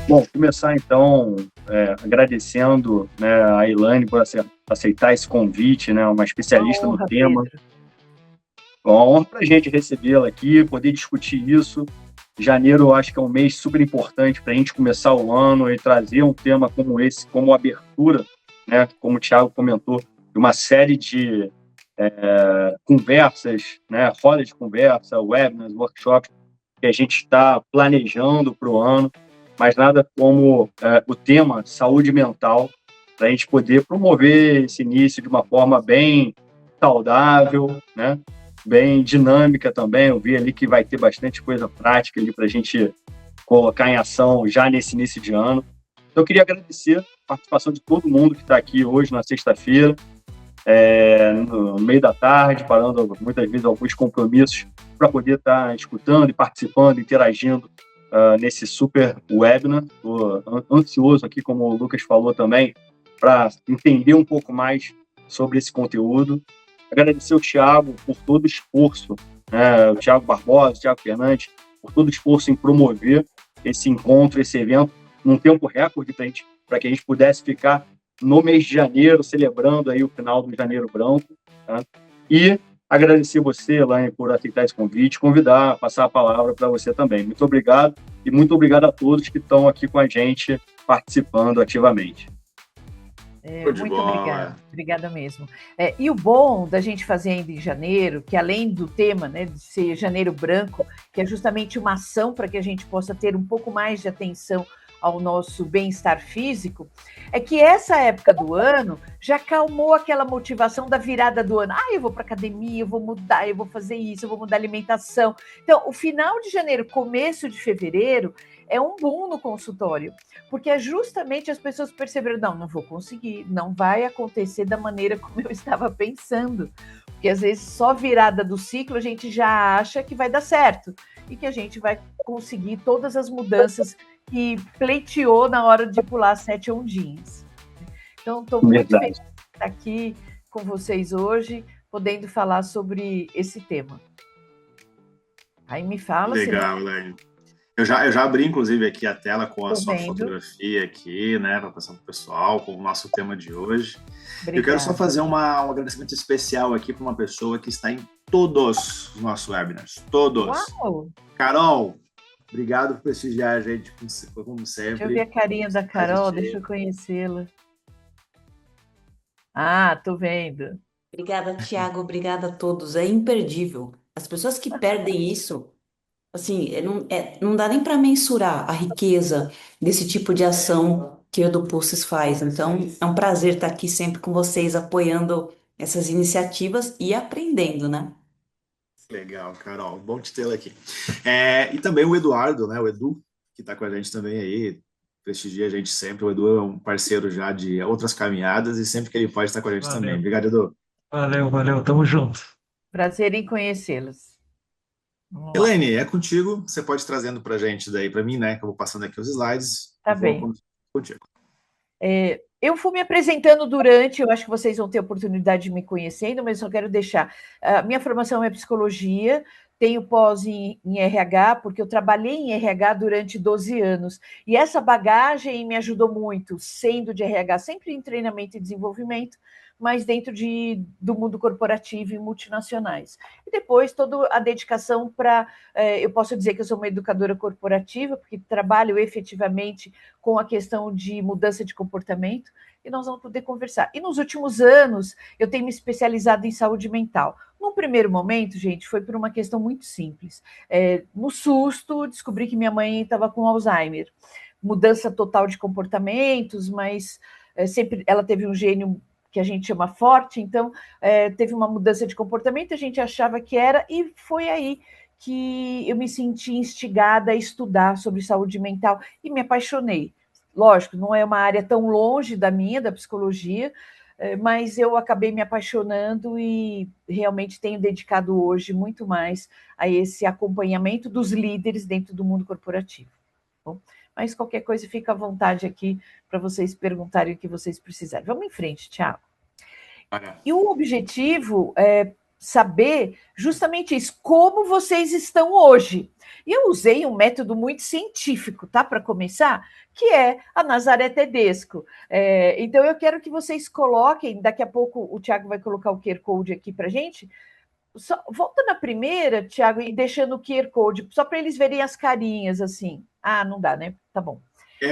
Bom, começar então agradecendo, né, a Elaine por aceitar esse convite, né, uma Uma especialista no honra, tema. Pedro. É uma honra para a gente recebê-la aqui, poder discutir isso. Janeiro, eu acho que é um mês super importante para a gente começar o ano e trazer um tema como esse, como abertura, né, como o Thiago comentou, de uma série de conversas, né, rodas de conversa, webinars, workshops que a gente está planejando para o ano, mas nada como o tema saúde mental, para a gente poder promover esse início de uma forma bem saudável, né? Bem dinâmica também. Eu vi ali que vai ter bastante coisa prática ali para a gente colocar em ação já nesse início de ano. Então, eu queria agradecer a participação de todo mundo que está aqui hoje, na sexta-feira, no meio da tarde, parando muitas vezes alguns compromissos para poder estar escutando e participando, interagindo nesse super webinar. Estou ansioso aqui, como o Lucas falou também, para entender um pouco mais sobre esse conteúdo. Agradecer o Thiago por todo o esforço, né, o Thiago Barbosa, o Thiago Fernandes, por todo o esforço em promover esse encontro, esse evento, num tempo recorde para que a gente pudesse ficar no mês de janeiro, celebrando aí o final do Janeiro Branco. Tá? E agradecer você, Elaine, por aceitar esse convite, convidar, passar a palavra para você também. Muito obrigado e muito obrigado a todos que estão aqui com a gente, participando ativamente. Muito obrigada, obrigada mesmo. E o bom da gente fazer ainda em janeiro, que além do tema, né, de ser Janeiro Branco, que é justamente uma ação para que a gente possa ter um pouco mais de atenção ao nosso bem-estar físico, é que essa época do ano já acalmou aquela motivação da virada do ano. Eu vou para academia, eu vou mudar, eu vou fazer isso, eu vou mudar a alimentação. Então, o final de janeiro, começo de fevereiro, é um boom no consultório, porque é justamente as pessoas perceberam, não vou conseguir, não vai acontecer da maneira como eu estava pensando, porque às vezes só virada do ciclo a gente já acha que vai dar certo e que a gente vai conseguir todas as mudanças que pleiteou na hora de pular 7 ondinhas. Então, estou muito feliz de estar aqui com vocês hoje, podendo falar sobre esse tema. Aí me fala. Legal, Elaine. Eu já abri, inclusive, aqui a tela com a sua fotografia aqui, né, para passar para o pessoal, com o nosso tema de hoje. Obrigada. Eu quero só fazer um agradecimento especial aqui para uma pessoa que está em todos os nossos webinars. Todos. Uau! Carol, obrigado por prestigiar a gente, como sempre. Deixa eu ver a carinha da Carol, deixa eu conhecê-la. Tô vendo. Obrigada, Thiago, obrigada a todos. É imperdível. As pessoas que perdem isso, assim, não dá nem para mensurar a riqueza desse tipo de ação que o EduPulses faz. Então, é um prazer estar aqui sempre com vocês, apoiando essas iniciativas e aprendendo, né? Legal, Carol. Bom te tê-la aqui. E também o Eduardo, né? O Edu, que está com a gente também aí, prestigia a gente sempre. O Edu é um parceiro já de outras caminhadas e sempre que ele pode estar com a gente também. Obrigado, Edu. Valeu. Tamo junto. Prazer em conhecê-los. Elaine, é contigo. Você pode ir trazendo para a gente daí, para mim, né? Que eu vou passando aqui os slides. Tá bem. Contigo. Eu fui me apresentando durante, eu acho que vocês vão ter a oportunidade de me conhecendo, mas só quero deixar. Minha formação é psicologia, tenho pós em RH, porque eu trabalhei em RH durante 12 anos. E essa bagagem me ajudou muito, sendo de RH, sempre em treinamento e desenvolvimento, mas dentro do mundo corporativo e multinacionais. E depois toda a dedicação para... eu posso dizer que eu sou uma educadora corporativa, porque trabalho efetivamente com a questão de mudança de comportamento, e nós vamos poder conversar. E nos últimos anos, eu tenho me especializado em saúde mental. Num primeiro momento, gente, foi por uma questão muito simples. No susto, descobri que minha mãe estava com Alzheimer. Mudança total de comportamentos, mas sempre ela teve um gênio que a gente chama forte, então teve uma mudança de comportamento, a gente achava que era, e foi aí que eu me senti instigada a estudar sobre saúde mental e me apaixonei. Lógico, não é uma área tão longe da minha, da psicologia, mas eu acabei me apaixonando e realmente tenho dedicado hoje muito mais a esse acompanhamento dos líderes dentro do mundo corporativo. Bom, mas qualquer coisa, fica à vontade aqui para vocês perguntarem o que vocês precisarem. Vamos em frente, Thiago. E o objetivo saber justamente isso, como vocês estão hoje. E eu usei um método muito científico, tá? Para começar, que é a Nazaré Tedesco. Então, eu quero que vocês coloquem, daqui a pouco o Tiago vai colocar o QR Code aqui para a gente. Volta na primeira, Tiago, e deixando o QR Code, só para eles verem as carinhas, assim. Ah, não dá, né? Tá bom.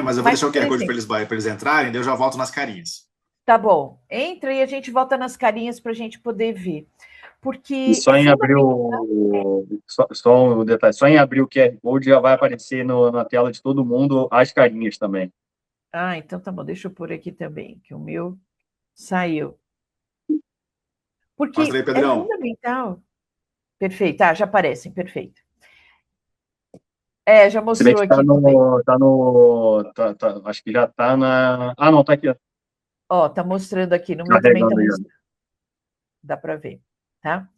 Mas eu vou deixar o QR Code para eles entrarem, daí eu já volto nas carinhas. Tá bom. Entra e a gente volta nas carinhas para a gente poder ver. Porque e só em abrir só um detalhe, só em abrir o QR Code já vai aparecer na tela de todo mundo as carinhas também. Ah, então tá bom, deixa eu pôr aqui também, que o meu saiu. Porque Mostra aí, Pedrão. É fundamental. Perfeito, já aparecem, perfeito. Já mostrou aqui também. Acho que já está na... Ah, não, está aqui. Ó, tá mostrando aqui, no meu também tá mostrando. Dá para ver, tá?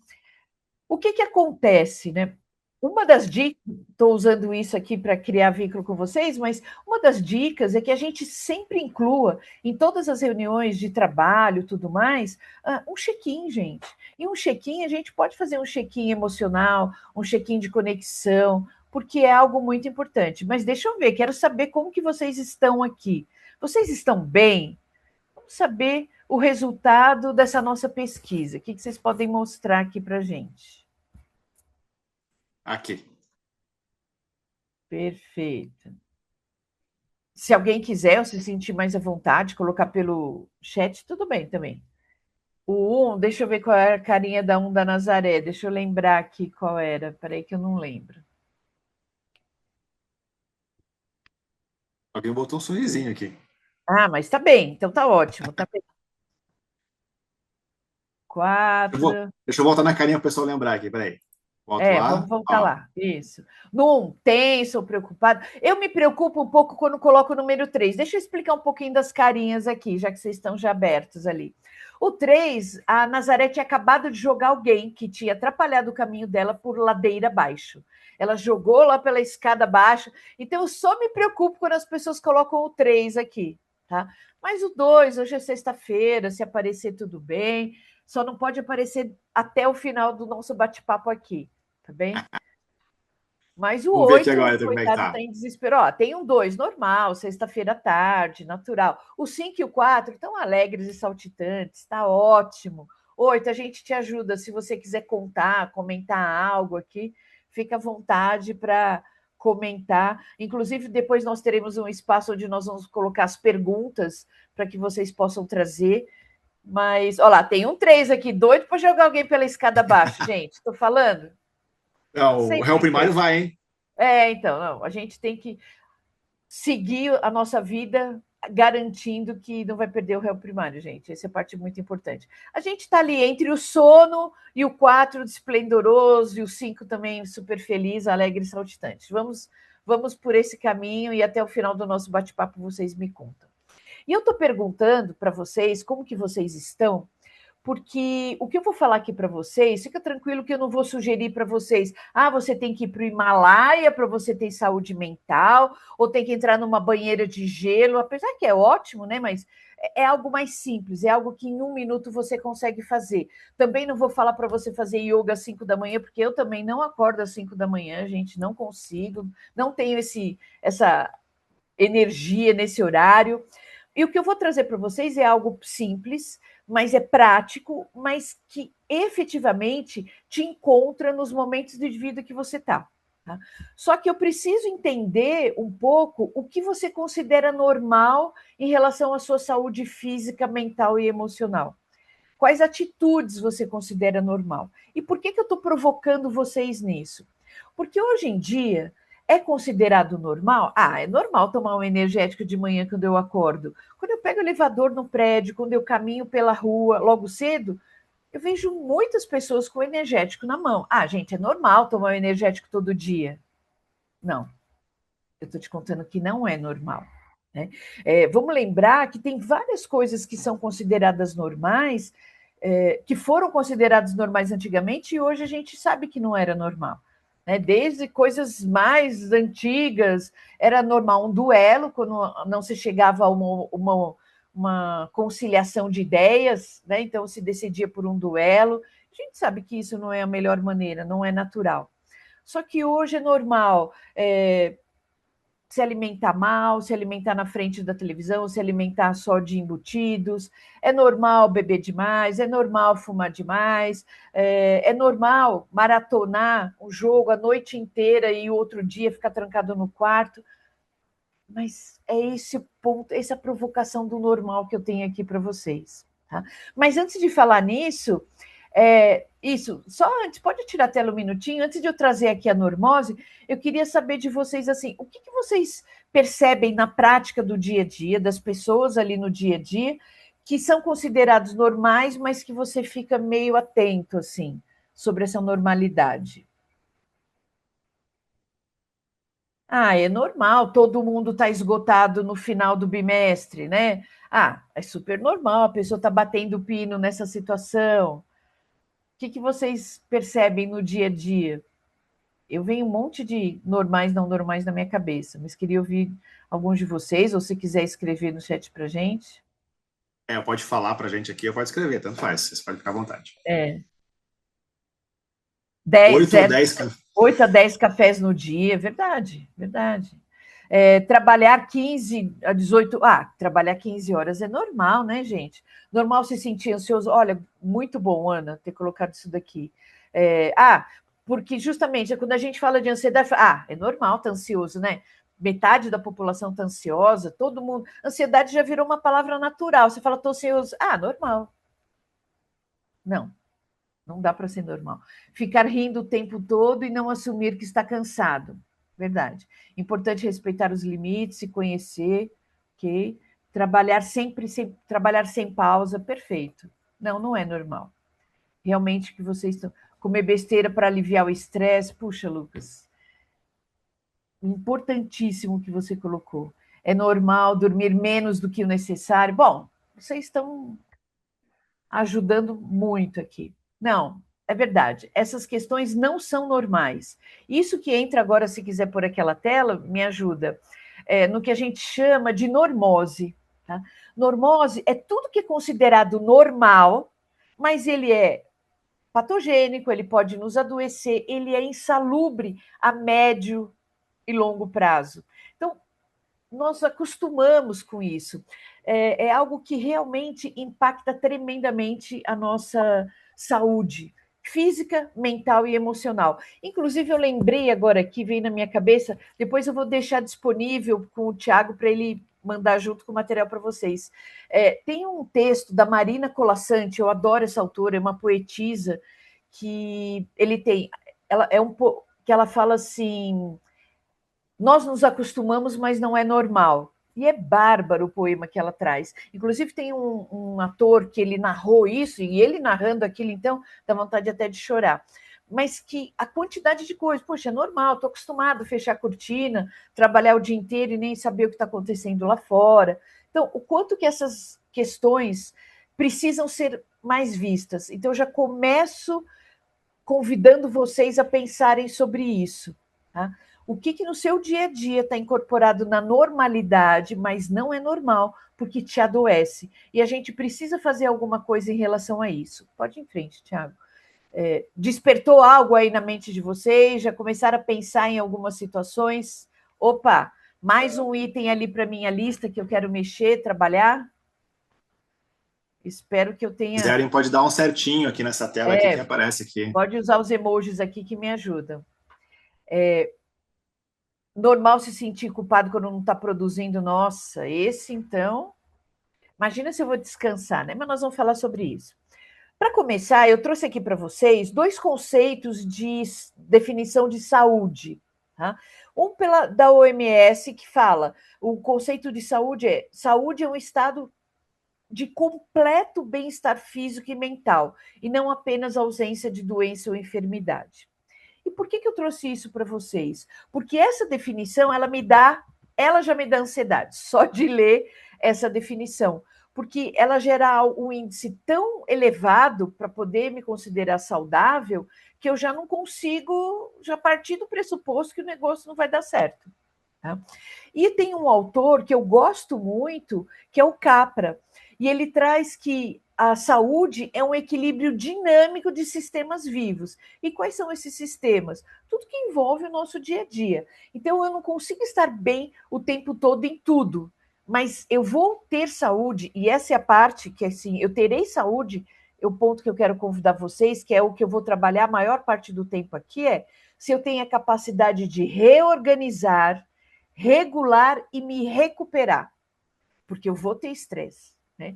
O que acontece, né? Uma das dicas, estou usando isso aqui para criar vínculo com vocês, mas uma das dicas é que a gente sempre inclua em todas as reuniões de trabalho, tudo mais, um check-in, gente. E um check-in, a gente pode fazer um check-in emocional, um check-in de conexão, porque é algo muito importante. Mas deixa eu ver, quero saber como que vocês estão aqui. Vocês estão bem? Vamos saber o resultado dessa nossa pesquisa. O que vocês podem mostrar aqui para a gente? Aqui. Perfeito. Se alguém quiser ou se sentir mais à vontade, colocar pelo chat, tudo bem também. O 1, deixa eu ver qual era a carinha da 1 da Nazaré. Deixa eu lembrar aqui qual era. Peraí que eu não lembro. Alguém botou um sorrisinho aqui. Ah, mas tá bem. Então tá ótimo. Tá bem. 4. Deixa eu voltar na carinha para o pessoal lembrar aqui. Peraí. Volto lá. Vamos voltar lá. Isso. No 1, tenso, preocupado. Eu me preocupo um pouco quando coloco o número 3. Deixa eu explicar um pouquinho das carinhas aqui, já que vocês estão já abertos ali. O 3, a Nazaré tinha acabado de jogar alguém que tinha atrapalhado o caminho dela por ladeira abaixo. Ela jogou lá pela escada abaixo. Então, eu só me preocupo quando as pessoas colocam o 3 aqui, tá? Mas o 2, hoje é sexta-feira, se aparecer, tudo bem. Só não pode aparecer até o final do nosso bate-papo aqui. Tá bem? Mas o 8, coitado, está em desespero. Tem um 2, normal, sexta-feira à tarde, natural. O 5 e o 4 estão alegres e saltitantes, está ótimo. 8, a gente te ajuda. Se você quiser contar, comentar algo aqui, fica à vontade para comentar. Inclusive, depois nós teremos um espaço onde nós vamos colocar as perguntas para que vocês possam trazer. Mas, olha lá, tem um 3 aqui, doido para jogar alguém pela escada abaixo, gente. Estou falando? O réu primário vai, hein? Então, não, a gente tem que seguir a nossa vida garantindo que não vai perder o réu primário, gente. Essa é a parte muito importante. A gente está ali entre o sono e o 4 esplendoroso e o 5 também super feliz, alegre e saltitante. Vamos por esse caminho e até o final do nosso bate-papo vocês me contam. E eu estou perguntando para vocês como que vocês estão, porque o que eu vou falar aqui para vocês, fica tranquilo que eu não vou sugerir para vocês, você tem que ir para o Himalaia para você ter saúde mental, ou tem que entrar numa banheira de gelo, apesar que é ótimo, né? Mas é algo mais simples, é algo que em 1 minuto você consegue fazer. Também não vou falar para você fazer yoga às 5 da manhã, porque eu também não acordo às 5 da manhã, gente, não consigo, não tenho essa energia nesse horário. E o que eu vou trazer para vocês é algo simples, mas é prático, mas que efetivamente te encontra nos momentos de vida que você está. Tá? Só que eu preciso entender um pouco o que você considera normal em relação à sua saúde física, mental e emocional. Quais atitudes você considera normal? E por que eu estou provocando vocês nisso? Porque hoje em dia é considerado normal? É normal tomar um energético de manhã quando eu acordo. Quando eu pego o elevador no prédio, quando eu caminho pela rua logo cedo, eu vejo muitas pessoas com energético na mão. Gente, é normal tomar um energético todo dia. Não. Eu estou te contando que não é normal. Né? Vamos lembrar que tem várias coisas que são consideradas normais, que foram consideradas normais antigamente e hoje a gente sabe que não era normal. Desde coisas mais antigas, era normal um duelo, quando não se chegava a uma conciliação de ideias, né? Então se decidia por um duelo. gente sabe que isso não é a melhor maneira, não é natural. Só que hoje é normal se alimentar mal, se alimentar na frente da televisão, se alimentar só de embutidos, é normal beber demais, é normal fumar demais, é normal maratonar um jogo a noite inteira e o outro dia ficar trancado no quarto. Mas é esse ponto, essa provocação do normal que eu tenho aqui para vocês. Tá? Mas antes de falar nisso, isso, só antes, pode tirar a tela um minutinho, antes de eu trazer aqui a normose, eu queria saber de vocês, assim, o que vocês percebem na prática do dia a dia, das pessoas ali no dia a dia, que são considerados normais, mas que você fica meio atento, assim, sobre essa normalidade. É normal, todo mundo está esgotado no final do bimestre, né? É super normal, a pessoa está batendo pino nessa situação. O que vocês percebem no dia a dia? Eu venho um monte de normais, não normais na minha cabeça, mas queria ouvir alguns de vocês, ou se quiser escrever no chat para gente. Pode falar para a gente aqui, ou pode escrever, tanto faz, vocês podem ficar à vontade. 8 a 10 cafés no dia, verdade, verdade. Trabalhar 15 a 18... trabalhar 15 horas é normal, né, gente? Normal se sentir ansioso. Olha, muito bom, Ana, ter colocado isso daqui. Porque justamente quando a gente fala de ansiedade, é normal estar ansioso, né? Metade da população está ansiosa, todo mundo... Ansiedade já virou uma palavra natural. Você fala, estou ansioso. Normal. Não dá para ser normal. Ficar rindo o tempo todo e não assumir que está cansado. Verdade. Importante respeitar os limites, se conhecer, ok? Trabalhar trabalhar sem pausa, perfeito. Não é normal. Realmente que vocês estão... Comer besteira para aliviar o estresse. Puxa, Lucas. Importantíssimo que você colocou. É normal dormir menos do que o necessário. Bom, vocês estão ajudando muito aqui. Não, é verdade. Essas questões não são normais. Isso que entra agora, se quiser pôr aquela tela, me ajuda. No que a gente chama de normose. Tá? Normose é tudo que é considerado normal, mas ele é patogênico, ele pode nos adoecer, ele é insalubre a médio e longo prazo. Então, nós acostumamos com isso. É algo que realmente impacta tremendamente a nossa saúde física, mental e emocional. Inclusive, eu lembrei agora aqui, veio na minha cabeça, depois eu vou deixar disponível com o Tiago para ele mandar junto com o material para vocês. Tem um texto da Marina Colasanti, eu adoro essa autora, é uma poetisa, que ela fala assim: nós nos acostumamos, mas não é normal. E é bárbaro o poema que ela traz. Inclusive, tem um ator que ele narrou isso, e ele narrando aquilo, então, dá vontade até de chorar. Mas que a quantidade de coisas, poxa, é normal, estou acostumado a fechar a cortina, trabalhar o dia inteiro e nem saber o que está acontecendo lá fora. Então, o quanto que essas questões precisam ser mais vistas. Então, eu já começo convidando vocês a pensarem sobre isso, tá? O que no seu dia a dia está incorporado na normalidade, mas não é normal, porque te adoece. E a gente precisa fazer alguma coisa em relação a isso. Pode ir em frente, Tiago. Despertou algo aí na mente de vocês? Já começaram a pensar em algumas situações? Opa, mais um item ali para minha lista que eu quero mexer, trabalhar? Espero que eu tenha... Se quiserem, pode dar um certinho aqui nessa tela aqui que aparece aqui. Pode usar os emojis aqui que me ajudam. Normal se sentir culpado quando não está produzindo. Nossa, esse então... Imagina se eu vou descansar, né? Mas nós vamos falar sobre isso. Para começar, eu trouxe aqui para vocês 2 conceitos de definição de saúde. Tá? Um da OMS, que fala, o conceito de saúde é um estado de completo bem-estar físico e mental, e não apenas ausência de doença ou enfermidade. E por que eu trouxe isso para vocês? Porque essa definição, ela já me dá ansiedade, só de ler essa definição, porque ela gera um índice tão elevado para poder me considerar saudável, que eu já não consigo, já partir do pressuposto que o negócio não vai dar certo. Tá? E tem um autor que eu gosto muito, que é o Capra, e ele traz que a saúde é um equilíbrio dinâmico de sistemas vivos. E quais são esses sistemas? Tudo que envolve o nosso dia a dia. Então, eu não consigo estar bem o tempo todo em tudo, mas eu vou ter saúde, e essa é a parte que, assim, eu terei saúde, é o ponto que eu quero convidar vocês, que é o que eu vou trabalhar a maior parte do tempo aqui, é se eu tenho a capacidade de reorganizar, regular e me recuperar, porque eu vou ter estresse. Né?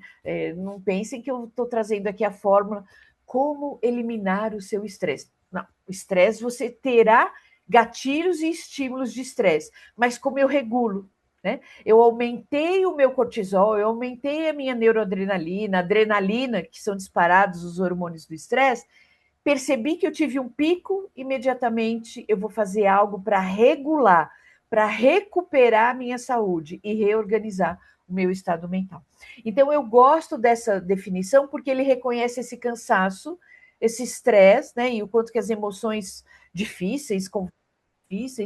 Não pensem que eu estou trazendo aqui a fórmula como eliminar o seu estresse. Não, o estresse você terá gatilhos e estímulos de estresse, mas como eu regulo? Né? Eu aumentei o meu cortisol, eu aumentei a minha neuroadrenalina, adrenalina, que são disparados os hormônios do estresse, percebi que eu tive um pico, imediatamente eu vou fazer algo para regular, para recuperar a minha saúde e reorganizar o meu estado mental. Então, eu gosto dessa definição porque ele reconhece esse cansaço, esse estresse, né? E o quanto que as emoções difíceis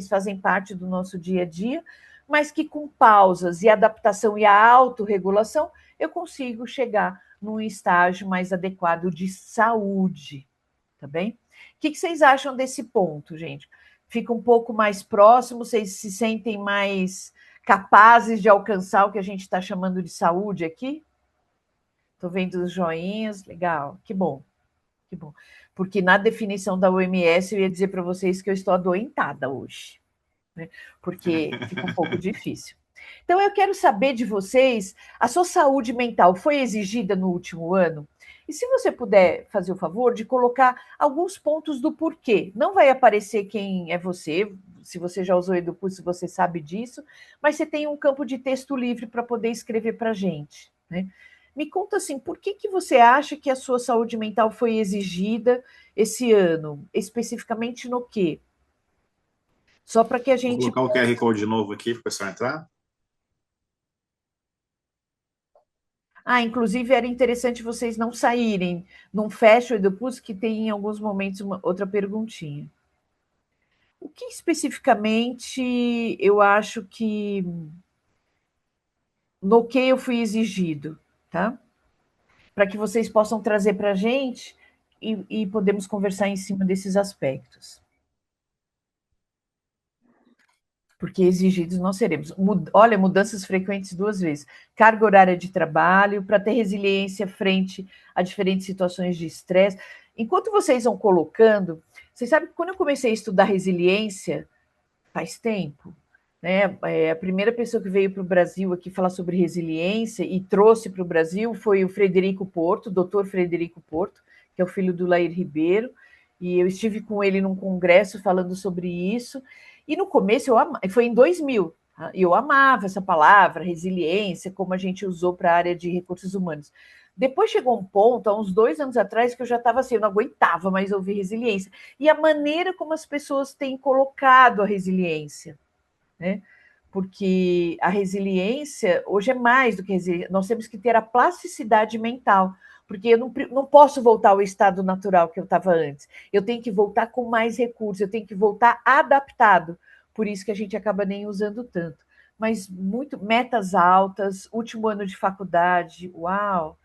fazem parte do nosso dia a dia, mas que com pausas e adaptação e a autorregulação, eu consigo chegar num estágio mais adequado de saúde, tá bem? O que vocês acham desse ponto, gente? Fica um pouco mais próximo, vocês se sentem mais capazes de alcançar o que a gente está chamando de saúde aqui? Estou vendo os joinhas, legal, que bom, que bom. Porque na definição da OMS eu ia dizer para vocês que eu estou adoentada hoje, né? Porque fica um pouco difícil. Então eu quero saber de vocês, a sua saúde mental foi exigida no último ano? E se você puder fazer o favor de colocar alguns pontos do porquê. Não vai aparecer quem é você, se você já usou o Edupulse, você sabe disso, mas você tem um campo de texto livre para poder escrever para a gente, né? Me conta assim, por que você acha que a sua saúde mental foi exigida esse ano? Especificamente no quê? Só para que a Vou gente... colocar o QR Code de novo aqui para o pessoal entrar. Inclusive era interessante vocês não saírem. Não fecha o Edupulse, que tem em alguns momentos outra perguntinha. O que especificamente eu acho que no que eu fui exigido, tá? Para que vocês possam trazer para a gente e podemos conversar em cima desses aspectos. Porque exigidos nós seremos. Olha, mudanças frequentes 2 vezes. Carga horária de trabalho, para ter resiliência frente a diferentes situações de estresse. Enquanto vocês vão colocando, vocês sabem que quando eu comecei a estudar resiliência, faz tempo, né? A primeira pessoa que veio para o Brasil aqui falar sobre resiliência e trouxe para o Brasil foi o Frederico Porto, o doutor Frederico Porto, que é o filho do Lair Ribeiro, e eu estive com ele num congresso falando sobre isso, e no começo, foi em 2000, tá? Eu amava essa palavra, resiliência, como a gente usou para a área de recursos humanos. Depois chegou um ponto, há uns 2 anos atrás, que eu já estava assim, eu não aguentava mais ouvir resiliência. E a maneira como as pessoas têm colocado a resiliência, né? Porque a resiliência, hoje é mais do que resiliência, nós temos que ter a plasticidade mental, porque eu não posso voltar ao estado natural que eu estava antes. Eu tenho que voltar com mais recursos, eu tenho que voltar adaptado. Por isso que a gente acaba nem usando tanto. Mas muito metas altas, último ano de faculdade, uau!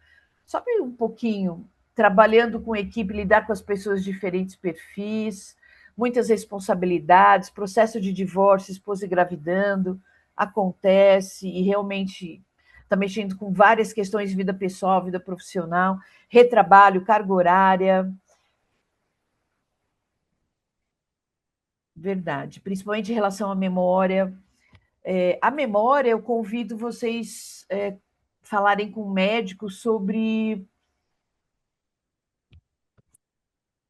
Sobe um pouquinho, trabalhando com equipe, lidar com as pessoas de diferentes perfis, muitas responsabilidades, processo de divórcio, esposa engravidando, acontece, e realmente está mexendo com várias questões de vida pessoal, vida profissional, retrabalho, carga horária. Verdade, principalmente em relação à memória. A memória, eu convido vocês falarem com o médico sobre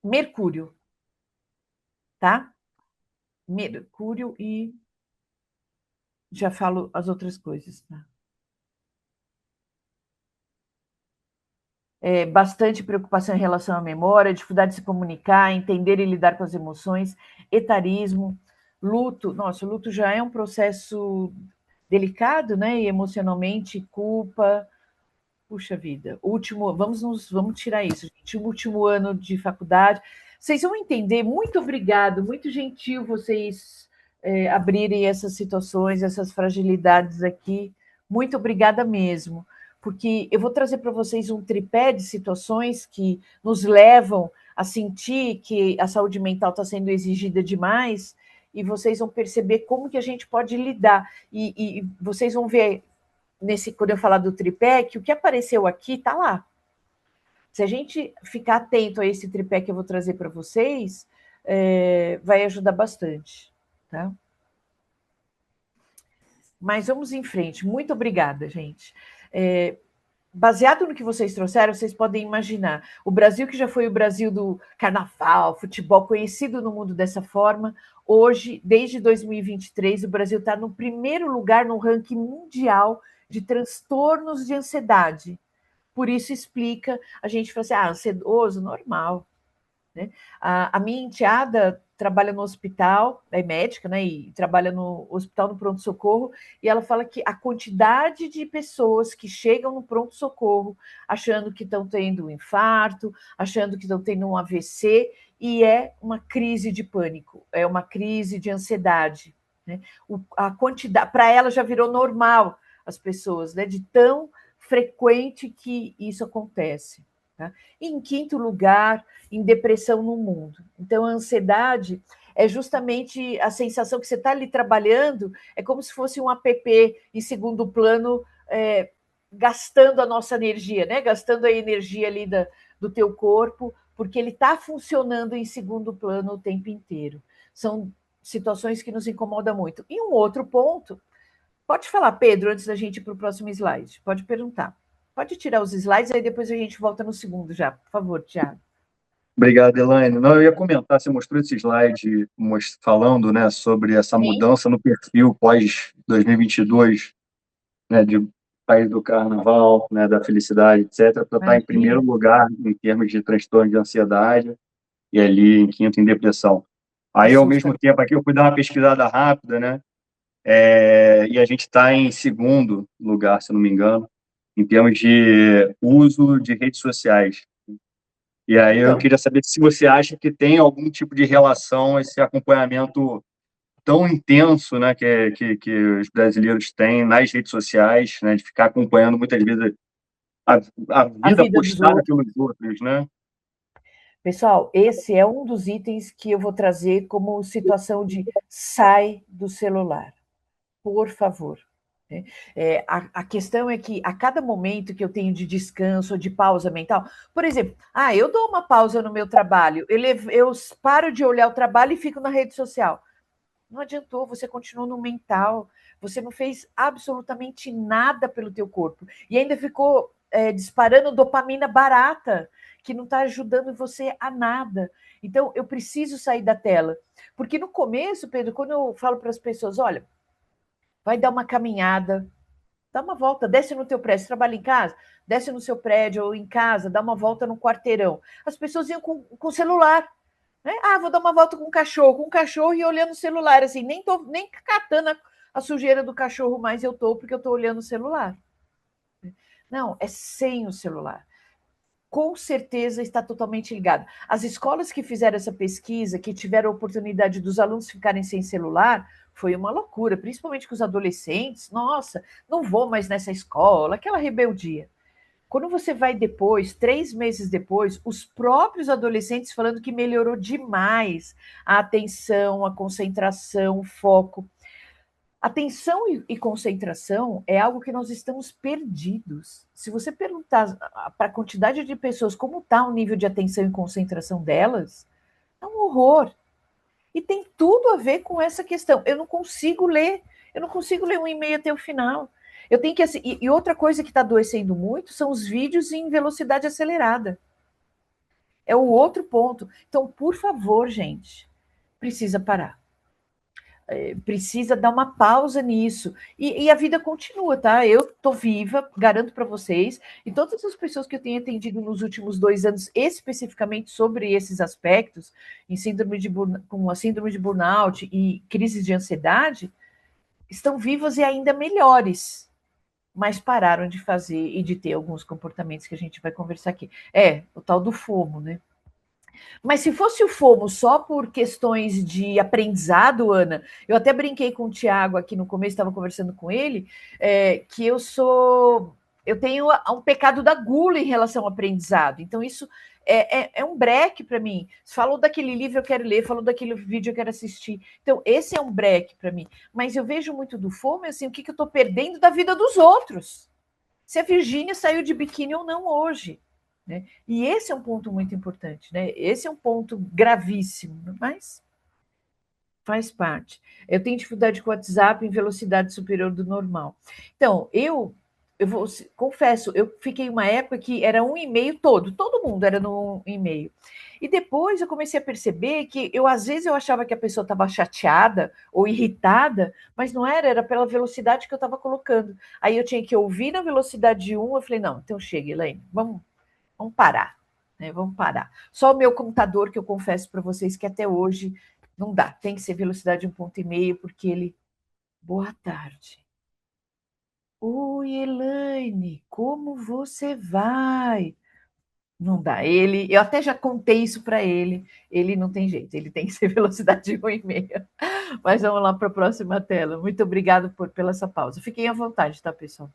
Mercúrio, tá? Mercúrio e já falo as outras coisas, tá? Bastante preocupação em relação à memória, dificuldade de se comunicar, entender e lidar com as emoções, etarismo, luto. Nossa, o luto já é um processo delicado, né? E emocionalmente, culpa. Puxa vida, vamos tirar isso, gente. O último ano de faculdade. Vocês vão entender, muito obrigado, muito gentil vocês abrirem essas situações, essas fragilidades aqui. Muito obrigada mesmo, porque eu vou trazer para vocês um tripé de situações que nos levam a sentir que a saúde mental está sendo exigida demais, e vocês vão perceber como que a gente pode lidar. E vocês vão ver, quando eu falar do tripé, que o que apareceu aqui está lá. Se a gente ficar atento a esse tripé que eu vou trazer para vocês, vai ajudar bastante, tá? Mas vamos em frente. Muito obrigada, gente. Baseado no que vocês trouxeram, vocês podem imaginar. O Brasil, que já foi o Brasil do carnaval, futebol, conhecido no mundo dessa forma, hoje, desde 2023, o Brasil está no primeiro lugar no ranking mundial de transtornos de ansiedade. Por isso explica, a gente fala assim, ansioso, normal. Né? A minha enteada trabalha no hospital, é médica, né? E trabalha no hospital no pronto-socorro, e ela fala que a quantidade de pessoas que chegam no pronto-socorro achando que estão tendo um infarto, achando que estão tendo um AVC, e é uma crise de pânico, é uma crise de ansiedade. Né? A quantidade, para ela já virou normal as pessoas, né? De tão frequente que isso acontece. Tá? E em quinto lugar, em depressão no mundo. Então, a ansiedade é justamente a sensação que você está ali trabalhando, é como se fosse um app em segundo plano, gastando a nossa energia, né? Gastando a energia ali do teu corpo, porque ele está funcionando em segundo plano o tempo inteiro. São situações que nos incomodam muito. E um outro ponto, pode falar, Pedro, antes da gente ir para o próximo slide, pode perguntar. Pode tirar os slides, aí depois a gente volta no segundo já. Por favor, Tiago. Obrigado, Elaine. Não, eu ia comentar, você mostrou esse slide falando, né, sobre essa mudança no perfil pós-2022, né, de país do carnaval, né, da felicidade, etc., para estar em primeiro lugar em termos de transtorno de ansiedade e ali em quinto em depressão. Aí, ao mesmo tempo, aqui eu fui dar uma pesquisada rápida, né, e a gente está em segundo lugar, se não me engano, em termos de uso de redes sociais. E aí eu queria saber se você acha que tem algum tipo de relação esse acompanhamento tão intenso, né, que os brasileiros têm nas redes sociais, né, de ficar acompanhando muitas vezes a vida postada pelos outros, né? Pessoal, esse é um dos itens que eu vou trazer como situação de sai do celular, por favor. A questão é que a cada momento que eu tenho de descanso, de pausa mental, por exemplo, eu dou uma pausa no meu trabalho, eu paro de olhar o trabalho e fico na rede social. Não adiantou, você continuou no mental, você não fez absolutamente nada pelo teu corpo e ainda ficou disparando dopamina barata, que não está ajudando você a nada. Então, eu preciso sair da tela, porque no começo, Pedro, quando eu falo para as pessoas, olha, vai dar uma caminhada, dá uma volta, desce no teu prédio, você trabalha em casa, desce no seu prédio ou em casa, dá uma volta no quarteirão. As pessoas iam com o celular, né? Vou dar uma volta com o cachorro e olhando o celular, assim, nem catando a sujeira do cachorro mais porque eu estou olhando o celular. Não, é sem o celular. Com certeza está totalmente ligado. As escolas que fizeram essa pesquisa, que tiveram a oportunidade dos alunos ficarem sem celular, foi uma loucura, principalmente com os adolescentes. Nossa, não vou mais nessa escola, aquela rebeldia. Quando você vai depois, 3 meses depois, os próprios adolescentes falando que melhorou demais a atenção, a concentração, o foco. Atenção e concentração é algo que nós estamos perdidos. Se você perguntar para a quantidade de pessoas como está o nível de atenção e concentração delas, é um horror. E tem tudo a ver com essa questão. Eu não consigo ler um e-mail até o final. Eu tenho que e outra coisa que está adoecendo muito são os vídeos em velocidade acelerada. É o outro ponto. Então, por favor, gente, precisa parar. Precisa dar uma pausa nisso. E a vida continua, tá? Eu estou viva, garanto para vocês, e todas as pessoas que eu tenho atendido nos últimos 2 anos, especificamente sobre esses aspectos, com a síndrome de burnout e crises de ansiedade, estão vivas e ainda melhores, mas pararam de fazer e de ter alguns comportamentos que a gente vai conversar aqui. O tal do FOMO, né? Mas se fosse o FOMO só por questões de aprendizado, Ana, eu até brinquei com o Tiago aqui no começo, estava conversando com ele, que eu sou eu tenho um pecado da gula em relação ao aprendizado. Então, isso é um breque para mim. Falou daquele livro, eu quero ler, falou daquele vídeo, eu quero assistir. Então, esse é um breque para mim. Mas eu vejo muito do fome, assim, o que eu estou perdendo da vida dos outros. Se a Virgínia saiu de biquíni ou não hoje. Né? E esse é um ponto muito importante. Né? Esse é um ponto gravíssimo, mas faz parte. Eu tenho dificuldade com o WhatsApp em velocidade superior do normal. Então, confesso, eu fiquei uma época que era 1,5 todo mundo era no 1,5. E depois eu comecei a perceber que às vezes eu achava que a pessoa estava chateada ou irritada, mas não era pela velocidade que eu estava colocando. Aí eu tinha que ouvir na velocidade 1, eu falei, não, então chega, Elaine, vamos parar, né? Vamos parar. Só o meu computador, que eu confesso para vocês que até hoje não dá, tem que ser velocidade 1,5, porque ele... Boa tarde. Oi, Elaine, como você vai? Não dá. Eu até já contei isso para ele não tem jeito, ele tem que ser velocidade 1,5. Mas vamos lá para a próxima tela. Muito obrigada pela essa pausa. Fiquem à vontade, tá, pessoal?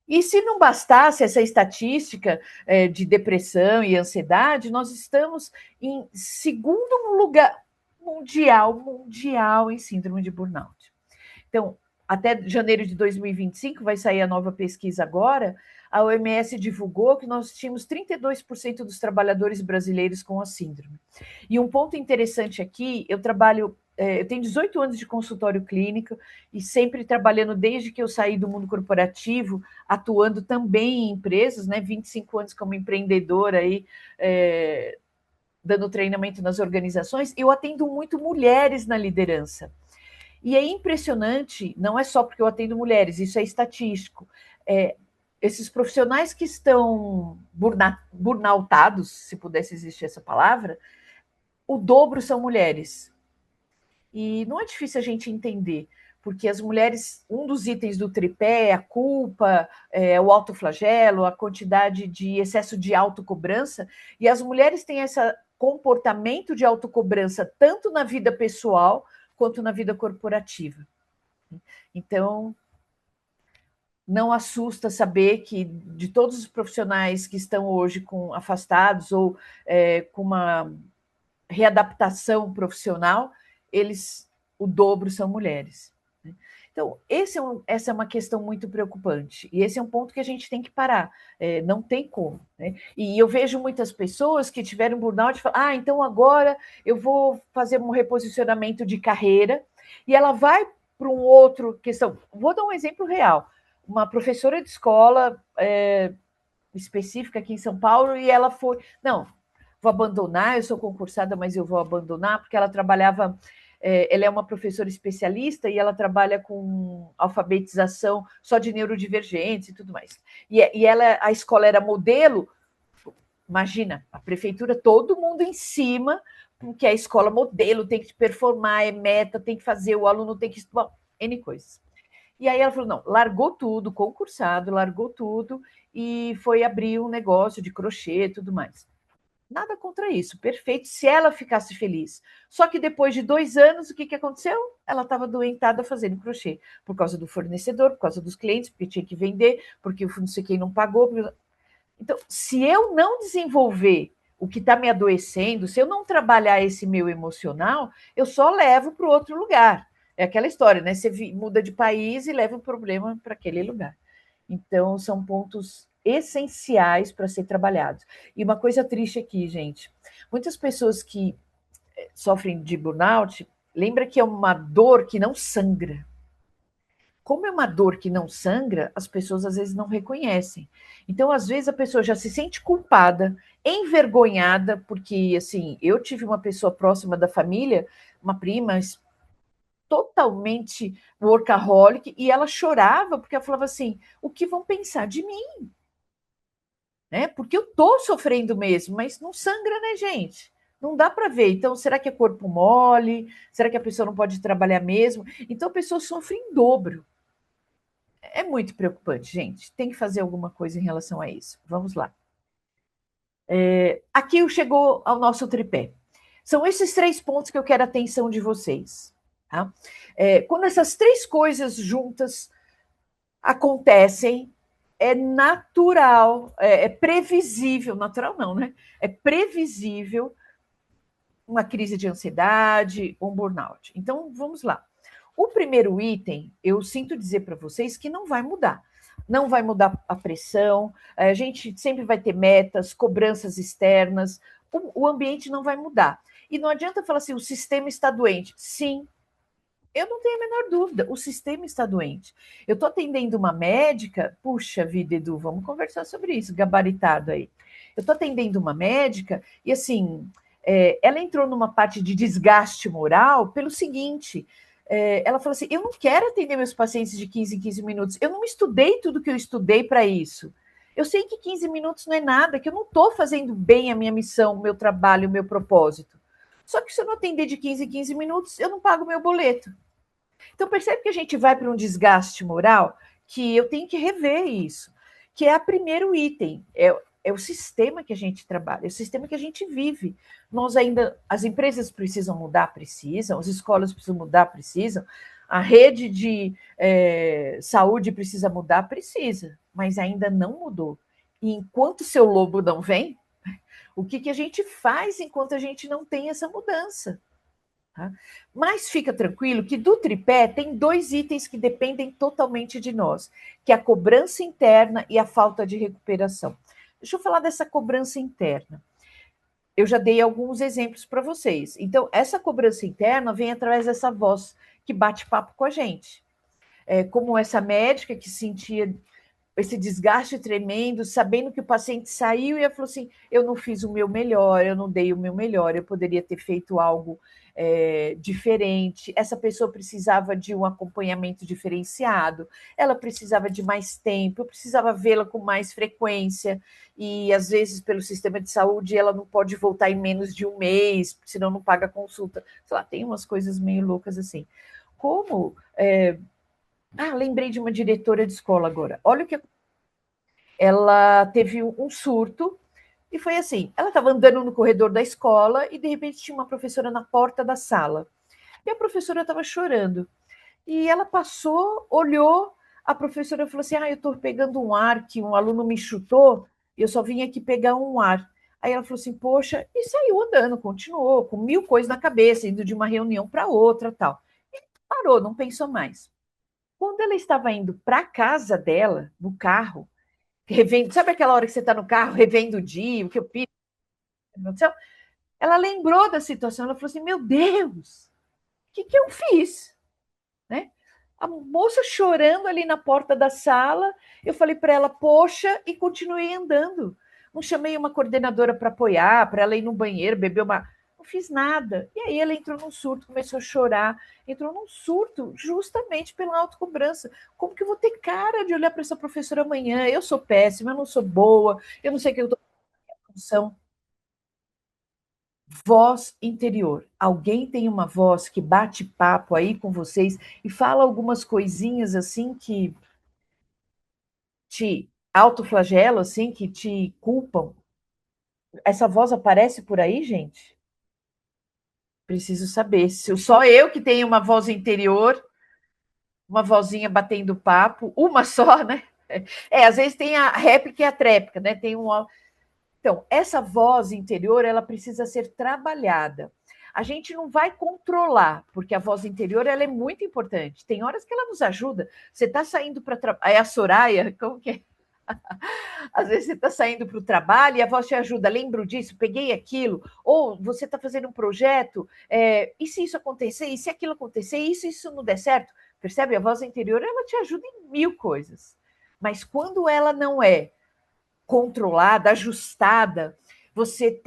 E se não bastasse essa estatística de depressão e ansiedade, nós estamos em segundo lugar mundial em síndrome de burnout. Então, até janeiro de 2025, vai sair a nova pesquisa agora, a OMS divulgou que nós tínhamos 32% dos trabalhadores brasileiros com a síndrome. E um ponto interessante aqui, eu tenho 18 anos de consultório clínico e sempre trabalhando desde que eu saí do mundo corporativo, atuando também em empresas, né? 25 anos como empreendedora aí, dando treinamento nas organizações. Eu atendo muito mulheres na liderança. E é impressionante, não é só porque eu atendo mulheres, isso é estatístico. Esses profissionais que estão burnoutados, se pudesse existir essa palavra, o dobro são mulheres. E não é difícil a gente entender, porque as mulheres, um dos itens do tripé é a culpa, o autoflagelo, a quantidade de excesso de autocobrança, e as mulheres têm esse comportamento de autocobrança tanto na vida pessoal quanto na vida corporativa. Então, não assusta saber que de todos os profissionais que estão hoje afastados ou com uma readaptação profissional, o dobro são mulheres. Então, essa é uma questão muito preocupante. E esse é um ponto que a gente tem que parar. Não tem como. Né? E eu vejo muitas pessoas que tiveram burnout e falam, então agora eu vou fazer um reposicionamento de carreira, e ela vai para um outro questão. Vou dar um exemplo real. Uma professora de escola específica aqui em São Paulo, e ela foi... Não, vou abandonar, eu sou concursada, mas eu vou abandonar, porque ela trabalhava... ela é uma professora especialista e ela trabalha com alfabetização só de neurodivergentes e tudo mais. E a escola era modelo, imagina, a prefeitura, todo mundo em cima, porque a escola modelo tem que performar, é meta, tem que fazer, o aluno tem que... Bom, N coisas. E aí ela falou, não, largou tudo, concursado, largou tudo, e foi abrir um negócio de crochê e tudo mais. Nada contra isso, perfeito, se ela ficasse feliz. Só que depois de 2 anos, o que aconteceu? Ela estava doentada fazendo crochê, por causa do fornecedor, por causa dos clientes, porque tinha que vender, porque não sei quem não pagou. Então, se eu não desenvolver o que está me adoecendo, se eu não trabalhar esse meu emocional, eu só levo para o outro lugar. É aquela história, né? Você muda de país e leva o problema para aquele lugar. Então, são pontos essenciais para ser trabalhados. E uma coisa triste aqui, gente, muitas pessoas que sofrem de burnout, lembra que é uma dor que não sangra. Como é uma dor que não sangra, as pessoas às vezes não reconhecem. Então, às vezes, a pessoa já se sente culpada, envergonhada, porque, assim, eu tive uma pessoa próxima da família, uma prima totalmente workaholic, e ela chorava porque ela falava assim, o que vão pensar de mim? Né? Porque eu estou sofrendo mesmo, mas não sangra, né, gente? Não dá para ver. Então, será que é corpo mole? Será que a pessoa não pode trabalhar mesmo? Então, a pessoa sofre em dobro. É muito preocupante, gente. Tem que fazer alguma coisa em relação a isso. Vamos lá. Aqui chegou ao nosso tripé. São esses 3 pontos que eu quero a atenção de vocês. Tá? Quando essas 3 coisas juntas acontecem, é natural, é previsível, natural não, né? É previsível uma crise de ansiedade, um burnout. Então, vamos lá. O primeiro item, eu sinto dizer para vocês que não vai mudar. Não vai mudar a pressão, a gente sempre vai ter metas, cobranças externas, o ambiente não vai mudar. E não adianta falar assim, o sistema está doente. Sim, eu não tenho a menor dúvida, o sistema está doente. Eu estou atendendo uma médica, puxa vida, Edu, vamos conversar sobre isso, gabaritado aí. Eu estou atendendo uma médica e, assim, ela entrou numa parte de desgaste moral pelo seguinte, ela falou assim, eu não quero atender meus pacientes de 15 em 15 minutos, eu não estudei tudo que eu estudei para isso. Eu sei que 15 minutos não é nada, que eu não estou fazendo bem a minha missão, o meu trabalho, o meu propósito. Só que se eu não atender de 15 em 15 minutos, eu não pago o meu boleto. Então, percebe que a gente vai para um desgaste moral que eu tenho que rever isso, que é o primeiro item, é o sistema que a gente trabalha, é o sistema que a gente vive. Nós ainda, as empresas precisam mudar, precisam, as escolas precisam mudar, precisam, a rede de saúde precisa mudar, precisa, mas ainda não mudou. E enquanto o seu lobo não vem, o que a gente faz enquanto a gente não tem essa mudança? Tá? Mas fica tranquilo que do tripé tem 2 itens que dependem totalmente de nós, que é a cobrança interna e a falta de recuperação. Deixa eu falar dessa cobrança interna. Eu já dei alguns exemplos para vocês. Então, essa cobrança interna vem através dessa voz que bate papo com a gente. Como essa médica que sentia esse desgaste tremendo, sabendo que o paciente saiu e ela falou assim, eu não fiz o meu melhor, eu não dei o meu melhor, eu poderia ter feito algo diferente, essa pessoa precisava de um acompanhamento diferenciado, ela precisava de mais tempo, eu precisava vê-la com mais frequência, e às vezes pelo sistema de saúde ela não pode voltar em menos de um mês, senão não paga consulta, sei lá, tem umas coisas meio loucas assim. Como... lembrei de uma diretora de escola agora. Olha o que ela teve um surto e foi assim, ela estava andando no corredor da escola e de repente tinha uma professora na porta da sala. E a professora estava chorando. E ela passou, olhou, a professora falou assim, eu estou pegando um ar que um aluno me chutou e eu só vim aqui pegar um ar. Aí ela falou assim, poxa, e saiu andando, continuou, com 1000 coisas na cabeça, indo de uma reunião para outra, tal. E parou, não pensou mais. Quando ela estava indo para a casa dela, no carro, revendo, sabe aquela hora que você está no carro, revendo o dia, o que eu fiz? Ela lembrou da situação, ela falou assim, meu Deus, o que eu fiz? Né? A moça chorando ali na porta da sala, eu falei para ela, poxa, e continuei andando. Não chamei uma coordenadora para apoiar, para ela ir no banheiro, beber uma... Não fiz nada. E aí ela entrou num surto, começou a chorar, entrou num surto justamente pela autocobrança. Como que eu vou ter cara de olhar para essa professora amanhã? Eu sou péssima, eu não sou boa, eu não sei o que eu estou fazendo. Voz interior. Alguém tem uma voz que bate papo aí com vocês e fala algumas coisinhas assim que te autoflagelam, assim, que te culpam. Essa voz aparece por aí, gente? Preciso saber. Se só eu que tenho uma voz interior, uma vozinha batendo papo, uma só, né? Às vezes tem a réplica e a tréplica, né? Tem uma. Então, essa voz interior, ela precisa ser trabalhada. A gente não vai controlar, porque a voz interior ela é muito importante. Tem horas que ela nos ajuda. Você está saindo para trabalhar. É a Soraya, como que é? Às vezes você está saindo para o trabalho e a voz te ajuda, lembro disso, peguei aquilo, ou você está fazendo um projeto, e se isso acontecer, e se aquilo acontecer, e se isso não der certo, percebe? A voz interior, ela te ajuda em 1000 coisas, mas quando ela não é controlada, ajustada, você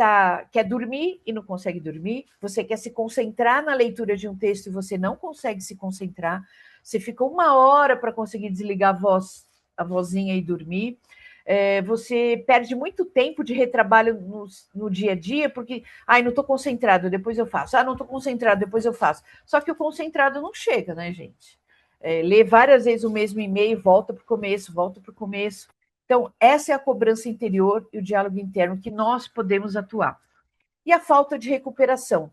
quer dormir e não consegue dormir, você quer se concentrar na leitura de um texto e você não consegue se concentrar, você fica 1 hora para conseguir desligar a vozinha e dormir, você perde muito tempo de retrabalho no dia a dia, porque, não estou concentrado, depois eu faço, não estou concentrado, depois eu faço, só que o concentrado não chega, né, gente? Lê várias vezes o mesmo e-mail, volta para o começo, Então, essa é a cobrança interior e o diálogo interno que nós podemos atuar. E a falta de recuperação,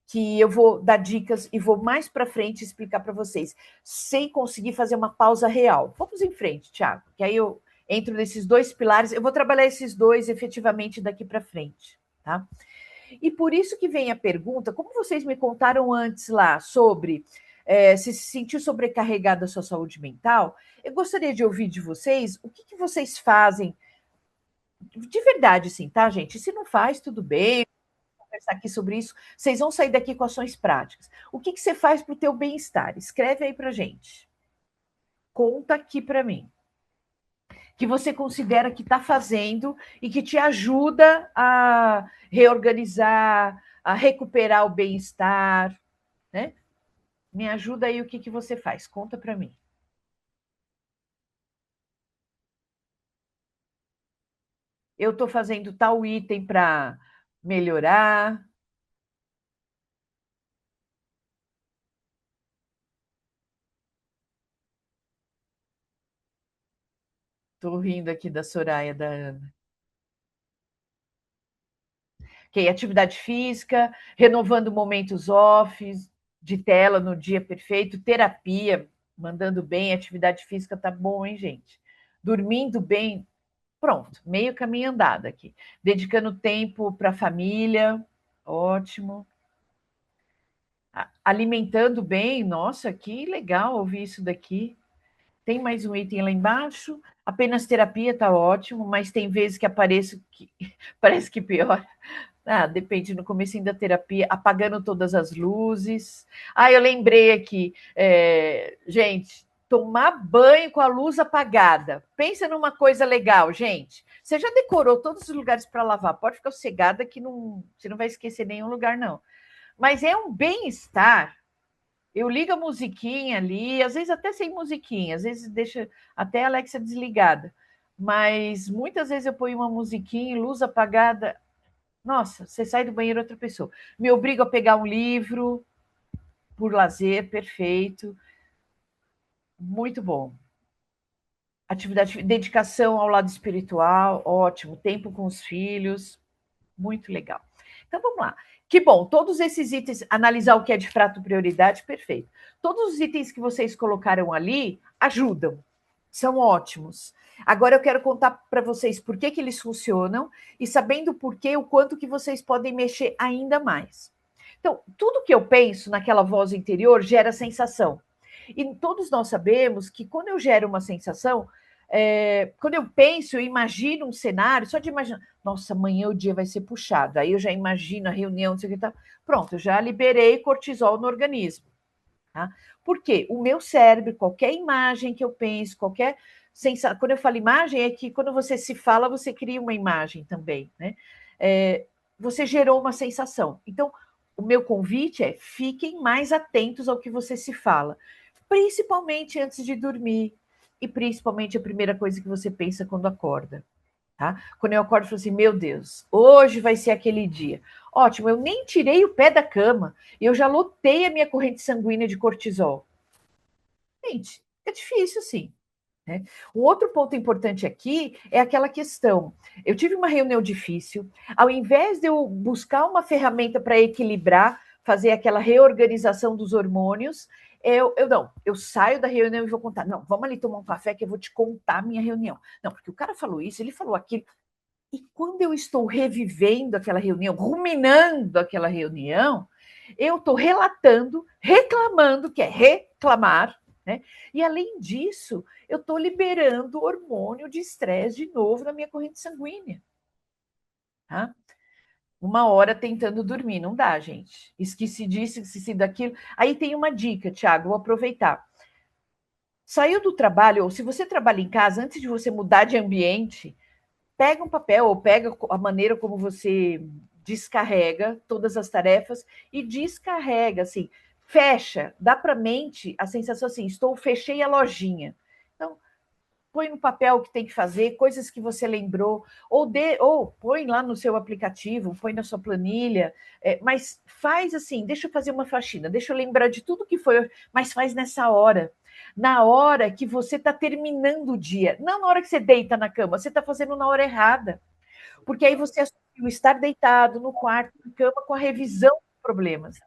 que eu vou dar dicas e vou mais para frente explicar para vocês, sem conseguir fazer uma pausa real. Vamos em frente, Thiago, que aí eu entro nesses dois pilares. Eu vou trabalhar esses dois efetivamente daqui para frente, tá? E por isso que vem a pergunta, como vocês me contaram antes lá sobre se sentiu sobrecarregada a sua saúde mental, eu gostaria de ouvir de vocês o que vocês fazem de verdade, sim, tá, gente? Se não faz, tudo bem, vou conversar aqui sobre isso, vocês vão sair daqui com ações práticas. O que você faz para o teu bem-estar? Escreve aí para gente. Conta aqui para mim. Que você considera que está fazendo e que te ajuda a reorganizar, a recuperar o bem-estar, né? Me ajuda aí o que você faz. Conta para mim. Eu estou fazendo tal item para melhorar. Estou rindo aqui da Soraya, da Ana. Ok, atividade física, renovando momentos off, de tela no dia perfeito, terapia, mandando bem, atividade física tá bom, hein, gente? Dormindo bem, pronto, meio caminho andado aqui. Dedicando tempo para a família, ótimo. Alimentando bem, nossa, que legal ouvir isso daqui. Tem mais um item lá embaixo. Apenas terapia tá ótimo, mas tem vezes que aparece que parece que piora. Depende, no começo da terapia, apagando todas as luzes. Eu lembrei aqui, gente, tomar banho com a luz apagada. Pensa numa coisa legal, gente. Você já decorou todos os lugares para lavar, pode ficar sossegada que você não vai esquecer nenhum lugar, não. Mas é um bem-estar. Eu ligo a musiquinha ali, às vezes até sem musiquinha, às vezes deixa até a Alexa desligada. Mas muitas vezes eu ponho uma musiquinha, luz apagada. Nossa, você sai do banheiro outra pessoa. Me obrigo a pegar um livro por lazer, perfeito. Muito bom. Atividade, dedicação ao lado espiritual, ótimo. Tempo com os filhos, muito legal. Então vamos lá. Que bom, todos esses itens, analisar o que é de fato prioridade, perfeito. Todos os itens que vocês colocaram ali ajudam, são ótimos. Agora eu quero contar para vocês por que eles funcionam e sabendo por quê, o quanto que vocês podem mexer ainda mais. Então, tudo que eu penso naquela voz interior gera sensação. E todos nós sabemos que quando eu gero uma sensação, quando eu penso, eu imagino um cenário, só de imaginar, nossa, amanhã o dia vai ser puxado, aí eu já imagino a reunião, não sei o que tá. Pronto, eu já liberei cortisol no organismo. Tá? Porque o meu cérebro, qualquer imagem que eu penso, qualquer sensação, quando eu falo imagem, é que quando você se fala, você cria uma imagem também, né? Você gerou uma sensação. Então, o meu convite é fiquem mais atentos ao que você se fala, principalmente antes de dormir e principalmente a primeira coisa que você pensa quando acorda. Tá? Quando eu acordo, eu falo assim, meu Deus, hoje vai ser aquele dia. Ótimo, eu nem tirei o pé da cama, eu já lotei a minha corrente sanguínea de cortisol. Gente, é difícil, sim. Né? Um outro ponto importante aqui é aquela questão. Eu tive uma reunião difícil, ao invés de eu buscar uma ferramenta para equilibrar, fazer aquela reorganização dos hormônios, eu saio da reunião e vou contar. Não, vamos ali tomar um café que eu vou te contar a minha reunião. Não, porque o cara falou isso, ele falou aquilo. E quando eu estou revivendo aquela reunião, ruminando aquela reunião, eu estou relatando, reclamando, que é reclamar, né? E além disso, eu estou liberando hormônio de estresse de novo na minha corrente sanguínea. Tá? Uma hora tentando dormir, não dá, gente. Esqueci disso, esqueci daquilo. Aí tem uma dica, Thiago, vou aproveitar. Saiu do trabalho, ou se você trabalha em casa, antes de você mudar de ambiente, pega um papel ou pega a maneira como você descarrega todas as tarefas e descarrega, assim, fecha, dá para a mente a sensação assim, fechei a lojinha. Então, põe no papel o que tem que fazer, coisas que você lembrou, ou põe lá no seu aplicativo, põe na sua planilha, mas faz assim, deixa eu fazer uma faxina, deixa eu lembrar de tudo que foi, mas faz nessa hora. Na hora que você está terminando o dia, não na hora que você deita na cama, você está fazendo na hora errada. Porque aí você assumiu estar deitado no quarto, na cama, com a revisão dos problemas.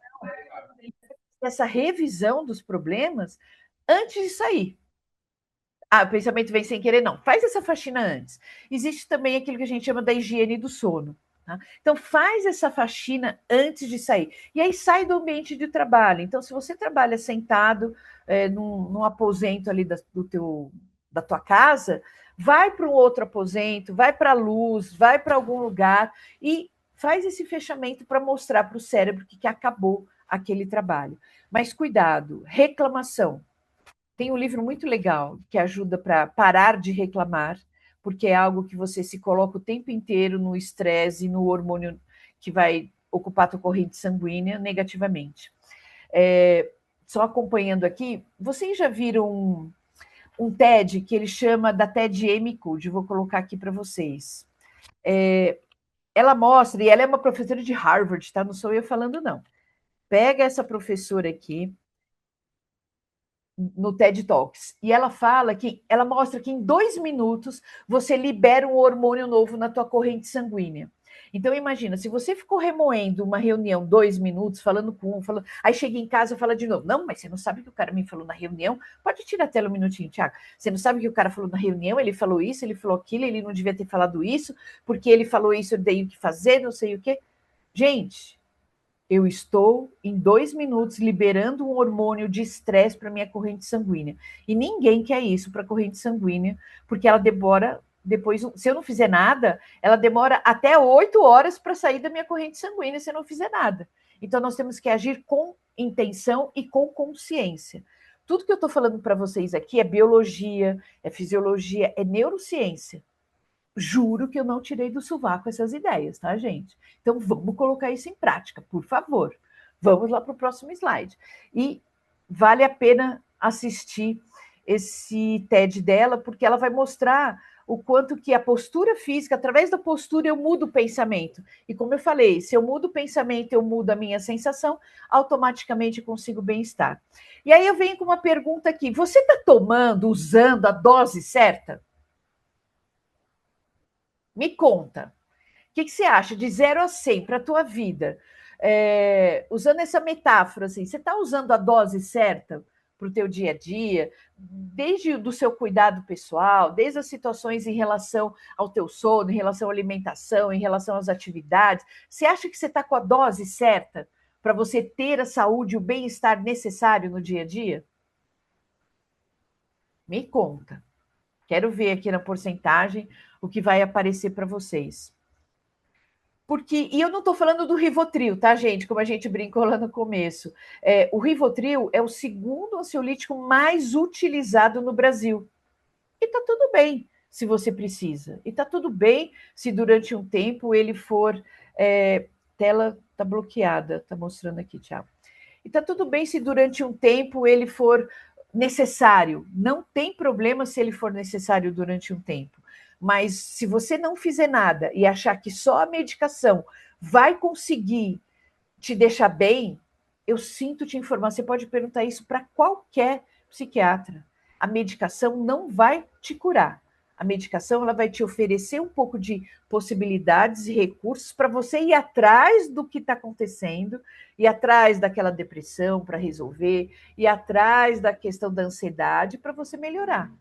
Essa revisão dos problemas antes de sair. o pensamento vem sem querer, não. Faz essa faxina antes. Existe também aquilo que a gente chama da higiene do sono. Tá? Então, faz essa faxina antes de sair. E aí sai do ambiente de trabalho. Então, se você trabalha sentado num aposento ali da tua casa, vai para um outro aposento, vai para a luz, vai para algum lugar e faz esse fechamento para mostrar para o cérebro que acabou aquele trabalho. Mas cuidado, reclamação. Tem um livro muito legal que ajuda para parar de reclamar, porque é algo que você se coloca o tempo inteiro no estresse e no hormônio que vai ocupar a tua corrente sanguínea negativamente. Só acompanhando aqui, vocês já viram um TED que ele chama da TED Amy Cuddy, vou colocar aqui para vocês. Ela mostra, e ela é uma professora de Harvard, tá? Não sou eu falando, não. Pega essa professora aqui, no TED Talks, e ela ela mostra que em 2 minutos você libera um hormônio novo na tua corrente sanguínea. Então imagina, se você ficou remoendo uma reunião 2 minutos, falando com um, aí chega em casa e fala de novo, não, mas você não sabe o que o cara me falou na reunião? Pode tirar a tela um minutinho, Thiago. Você não sabe o que o cara falou na reunião? Ele falou isso, ele falou aquilo, ele não devia ter falado isso, porque ele falou isso, eu tenho que fazer, não sei o quê. Gente, eu estou, em 2 minutos, liberando um hormônio de estresse para minha corrente sanguínea. E ninguém quer isso para a corrente sanguínea, porque ela demora, depois, se eu não fizer nada, ela demora até 8 horas para sair da minha corrente sanguínea se eu não fizer nada. Então, nós temos que agir com intenção e com consciência. Tudo que eu estou falando para vocês aqui é biologia, é fisiologia, é neurociência. Juro que eu não tirei do sovaco essas ideias, tá, gente? Então, vamos colocar isso em prática, por favor. Vamos lá para o próximo slide. E vale a pena assistir esse TED dela, porque ela vai mostrar o quanto que a postura física, através da postura, eu mudo o pensamento. E como eu falei, se eu mudo o pensamento, eu mudo a minha sensação, automaticamente eu consigo bem-estar. E aí eu venho com uma pergunta aqui. Você está usando a dose certa? Me conta. O que você acha de 0 a 100 para a tua vida? Usando essa metáfora, assim, você está usando a dose certa para o teu dia a dia, desde do seu cuidado pessoal, desde as situações em relação ao teu sono, em relação à alimentação, em relação às atividades. Você acha que você está com a dose certa para você ter a saúde e o bem-estar necessário no dia a dia? Me conta. Quero ver aqui na porcentagem o que vai aparecer para vocês. E eu não estou falando do Rivotril, tá, gente? Como a gente brincou lá no começo. O Rivotril é o segundo ansiolítico mais utilizado no Brasil. E tá tudo bem se você precisa. E tá tudo bem se durante um tempo ele for... tela tá bloqueada, tá mostrando aqui, Thiago. E tá tudo bem se durante um tempo ele for necessário. Não tem problema se ele for necessário durante um tempo. Mas se você não fizer nada e achar que só a medicação vai conseguir te deixar bem, eu sinto te informar. Você pode perguntar isso para qualquer psiquiatra. A medicação não vai te curar. A medicação ela vai te oferecer um pouco de possibilidades e recursos para você ir atrás do que está acontecendo, ir atrás daquela depressão para resolver, ir atrás da questão da ansiedade para você melhorar.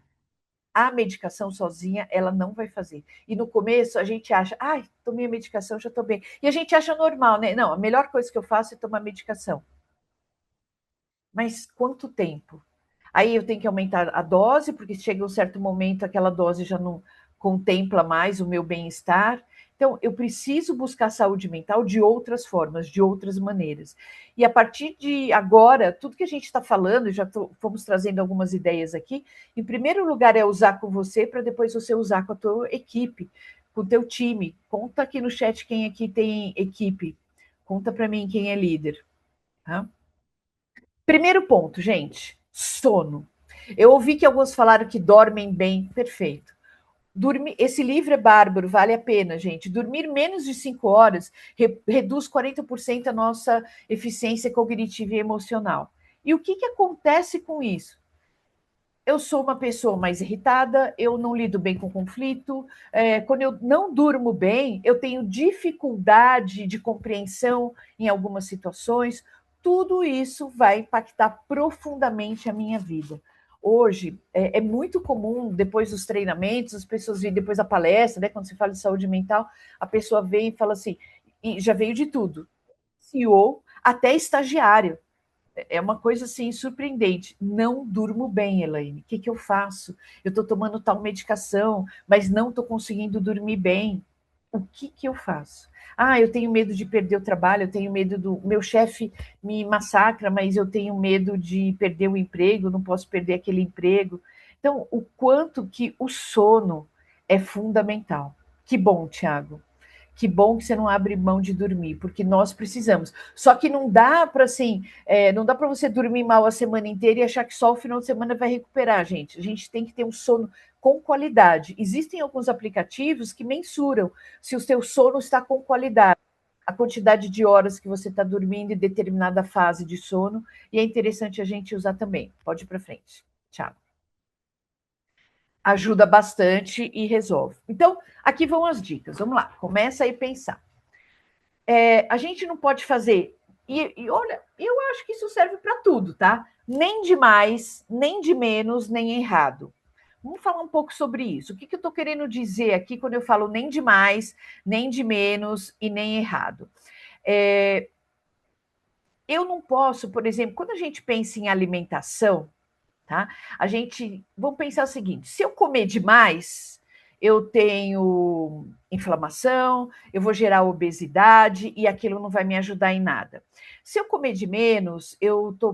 A medicação sozinha, ela não vai fazer. E no começo a gente acha, tomei a medicação, já estou bem. E a gente acha normal, né? Não, a melhor coisa que eu faço é tomar medicação. Mas quanto tempo? Aí eu tenho que aumentar a dose, porque chega um certo momento, aquela dose já não contempla mais o meu bem-estar. Então, eu preciso buscar saúde mental de outras formas, de outras maneiras. E a partir de agora, tudo que a gente está falando, fomos trazendo algumas ideias aqui, em primeiro lugar é usar com você, para depois você usar com a tua equipe, com o teu time. Conta aqui no chat quem aqui tem equipe. Conta para mim quem é líder. Tá? Primeiro ponto, gente, sono. Eu ouvi que alguns falaram que dormem bem, perfeito. Esse livro é bárbaro, vale a pena, gente. Dormir menos de 5 horas reduz 40% a nossa eficiência cognitiva e emocional. E o que acontece com isso? Eu sou uma pessoa mais irritada, eu não lido bem com conflito. Quando eu não durmo bem, eu tenho dificuldade de compreensão em algumas situações. Tudo isso vai impactar profundamente a minha vida. hoje é muito comum, depois dos treinamentos, as pessoas vêm depois da palestra, né, quando se fala de saúde mental, a pessoa vem e fala assim, e já veio de tudo, CEO até estagiário. É uma coisa assim surpreendente. Não durmo bem, Elaine. O que eu faço? Eu estou tomando tal medicação, mas não estou conseguindo dormir bem. O que eu faço? Ah, eu tenho medo de perder o trabalho, eu tenho medo do meu chefe me massacra, mas eu tenho medo de perder o emprego, não posso perder aquele emprego. Então, o quanto que o sono é fundamental. Que bom, Tiago. Que bom que você não abre mão de dormir, porque nós precisamos. Só que não dá para assim, não dá para você dormir mal a semana inteira e achar que só o final de semana vai recuperar, gente. A gente tem que ter um sono com qualidade. Existem alguns aplicativos que mensuram se o seu sono está com qualidade, a quantidade de horas que você está dormindo em determinada fase de sono, e é interessante a gente usar também. Pode ir para frente. Tchau. Ajuda bastante e resolve. Então, aqui vão as dicas. Vamos lá, começa aí a pensar. A gente não pode fazer, e olha, eu acho que isso serve para tudo, tá? Nem de mais, nem de menos, nem errado. Vamos falar um pouco sobre isso. O que eu estou querendo dizer aqui quando eu falo nem de mais, nem de menos e nem errado? Eu não posso, por exemplo, quando a gente pensa em alimentação, tá? Vamos pensar o seguinte: se eu comer demais, eu tenho inflamação, eu vou gerar obesidade e aquilo não vai me ajudar em nada. Se eu comer de menos,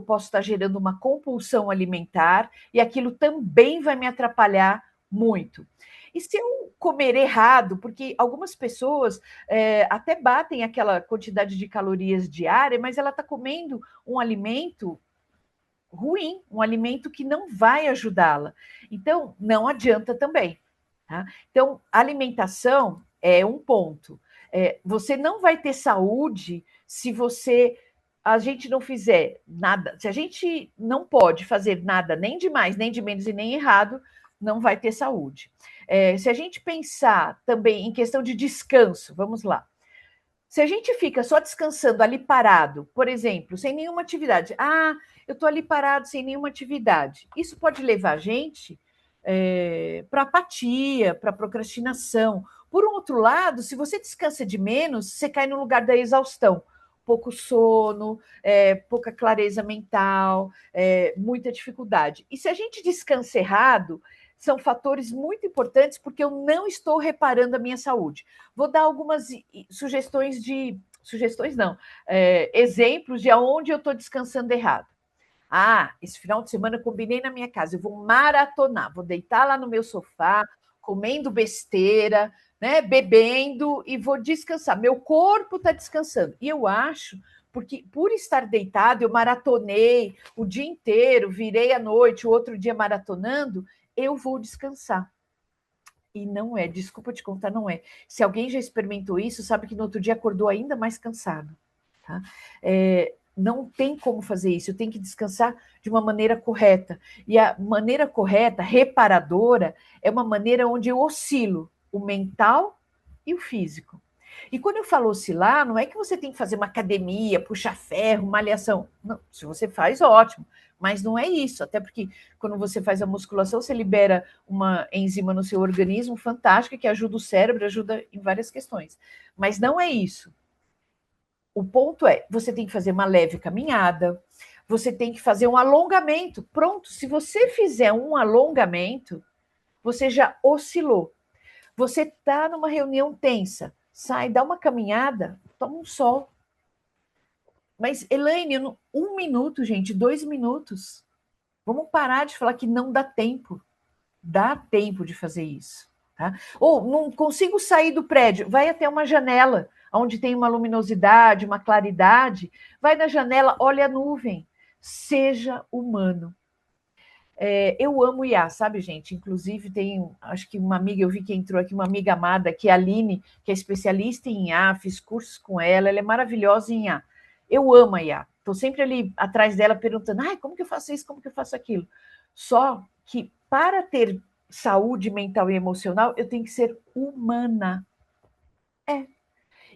posso estar gerando uma compulsão alimentar e aquilo também vai me atrapalhar muito. E se eu comer errado, porque algumas pessoas até batem aquela quantidade de calorias diária, mas ela está comendo um alimento ruim, um alimento que não vai ajudá-la. Então, não adianta também. Tá? Então, alimentação é um ponto. Você não vai ter saúde se a gente não fizer nada. Se a gente não pode fazer nada nem de mais, nem de menos e nem errado, não vai ter saúde. Se a gente pensar também em questão de descanso, vamos lá. Se a gente fica só descansando ali parado, por exemplo, sem nenhuma atividade, eu estou ali parado sem nenhuma atividade, isso pode levar a gente para apatia, para procrastinação. Por um outro lado, se você descansa de menos, você cai no lugar da exaustão. Pouco sono, pouca clareza mental, muita dificuldade. E se a gente descansa errado, são fatores muito importantes porque eu não estou reparando a minha saúde. Vou dar algumas sugestões não, exemplos de aonde eu estou descansando errado. Esse final de semana eu combinei na minha casa, eu vou maratonar, vou deitar lá no meu sofá, comendo besteira, né, bebendo e vou descansar. Meu corpo está descansando. E eu acho, porque por estar deitado, eu maratonei o dia inteiro, virei à noite, o outro dia maratonando, eu vou descansar. E não é, desculpa te contar, não é. Se alguém já experimentou isso, sabe que no outro dia acordou ainda mais cansado. Tá? Não tem como fazer isso, eu tenho que descansar de uma maneira correta. E a maneira correta, reparadora, é uma maneira onde eu oscilo o mental e o físico. E quando eu falo oscilar, não é que você tem que fazer uma academia, puxar ferro, malhação. Não, se você faz, ótimo. Mas não é isso, até porque quando você faz a musculação, você libera uma enzima no seu organismo fantástica que ajuda o cérebro, ajuda em várias questões. Mas não é isso. O ponto é, você tem que fazer uma leve caminhada, você tem que fazer um alongamento. Pronto, se você fizer um alongamento, você já oscilou. Você está numa reunião tensa, sai, dá uma caminhada, toma um sol. Mas, Elaine, 1 minuto, gente, 2 minutos. Vamos parar de falar que não dá tempo. Dá tempo de fazer isso. Tá? Ou não consigo sair do prédio, vai até uma janela, onde tem uma luminosidade, uma claridade, vai na janela, olha a nuvem. Seja humano. Eu amo IA, sabe, gente? Inclusive, acho que uma amiga, eu vi que entrou aqui, uma amiga amada, que é a Aline, que é especialista em IA, fiz cursos com ela é maravilhosa em IA. Eu amo a IA. Estou sempre ali atrás dela perguntando, como que eu faço isso, como que eu faço aquilo? Só que para ter saúde mental e emocional, eu tenho que ser humana.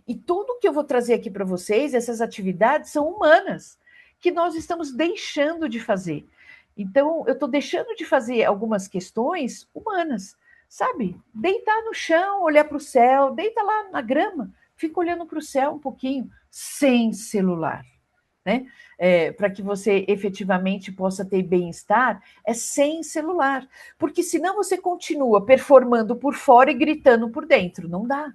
E tudo que eu vou trazer aqui para vocês, essas atividades são humanas, que nós estamos deixando de fazer. Então, eu estou deixando de fazer algumas questões humanas, sabe? Deitar no chão, olhar para o céu, deita lá na grama, fica olhando para o céu um pouquinho, sem celular, né? Para que você efetivamente possa ter bem-estar, é sem celular. Porque senão você continua performando por fora e gritando por dentro. Não dá.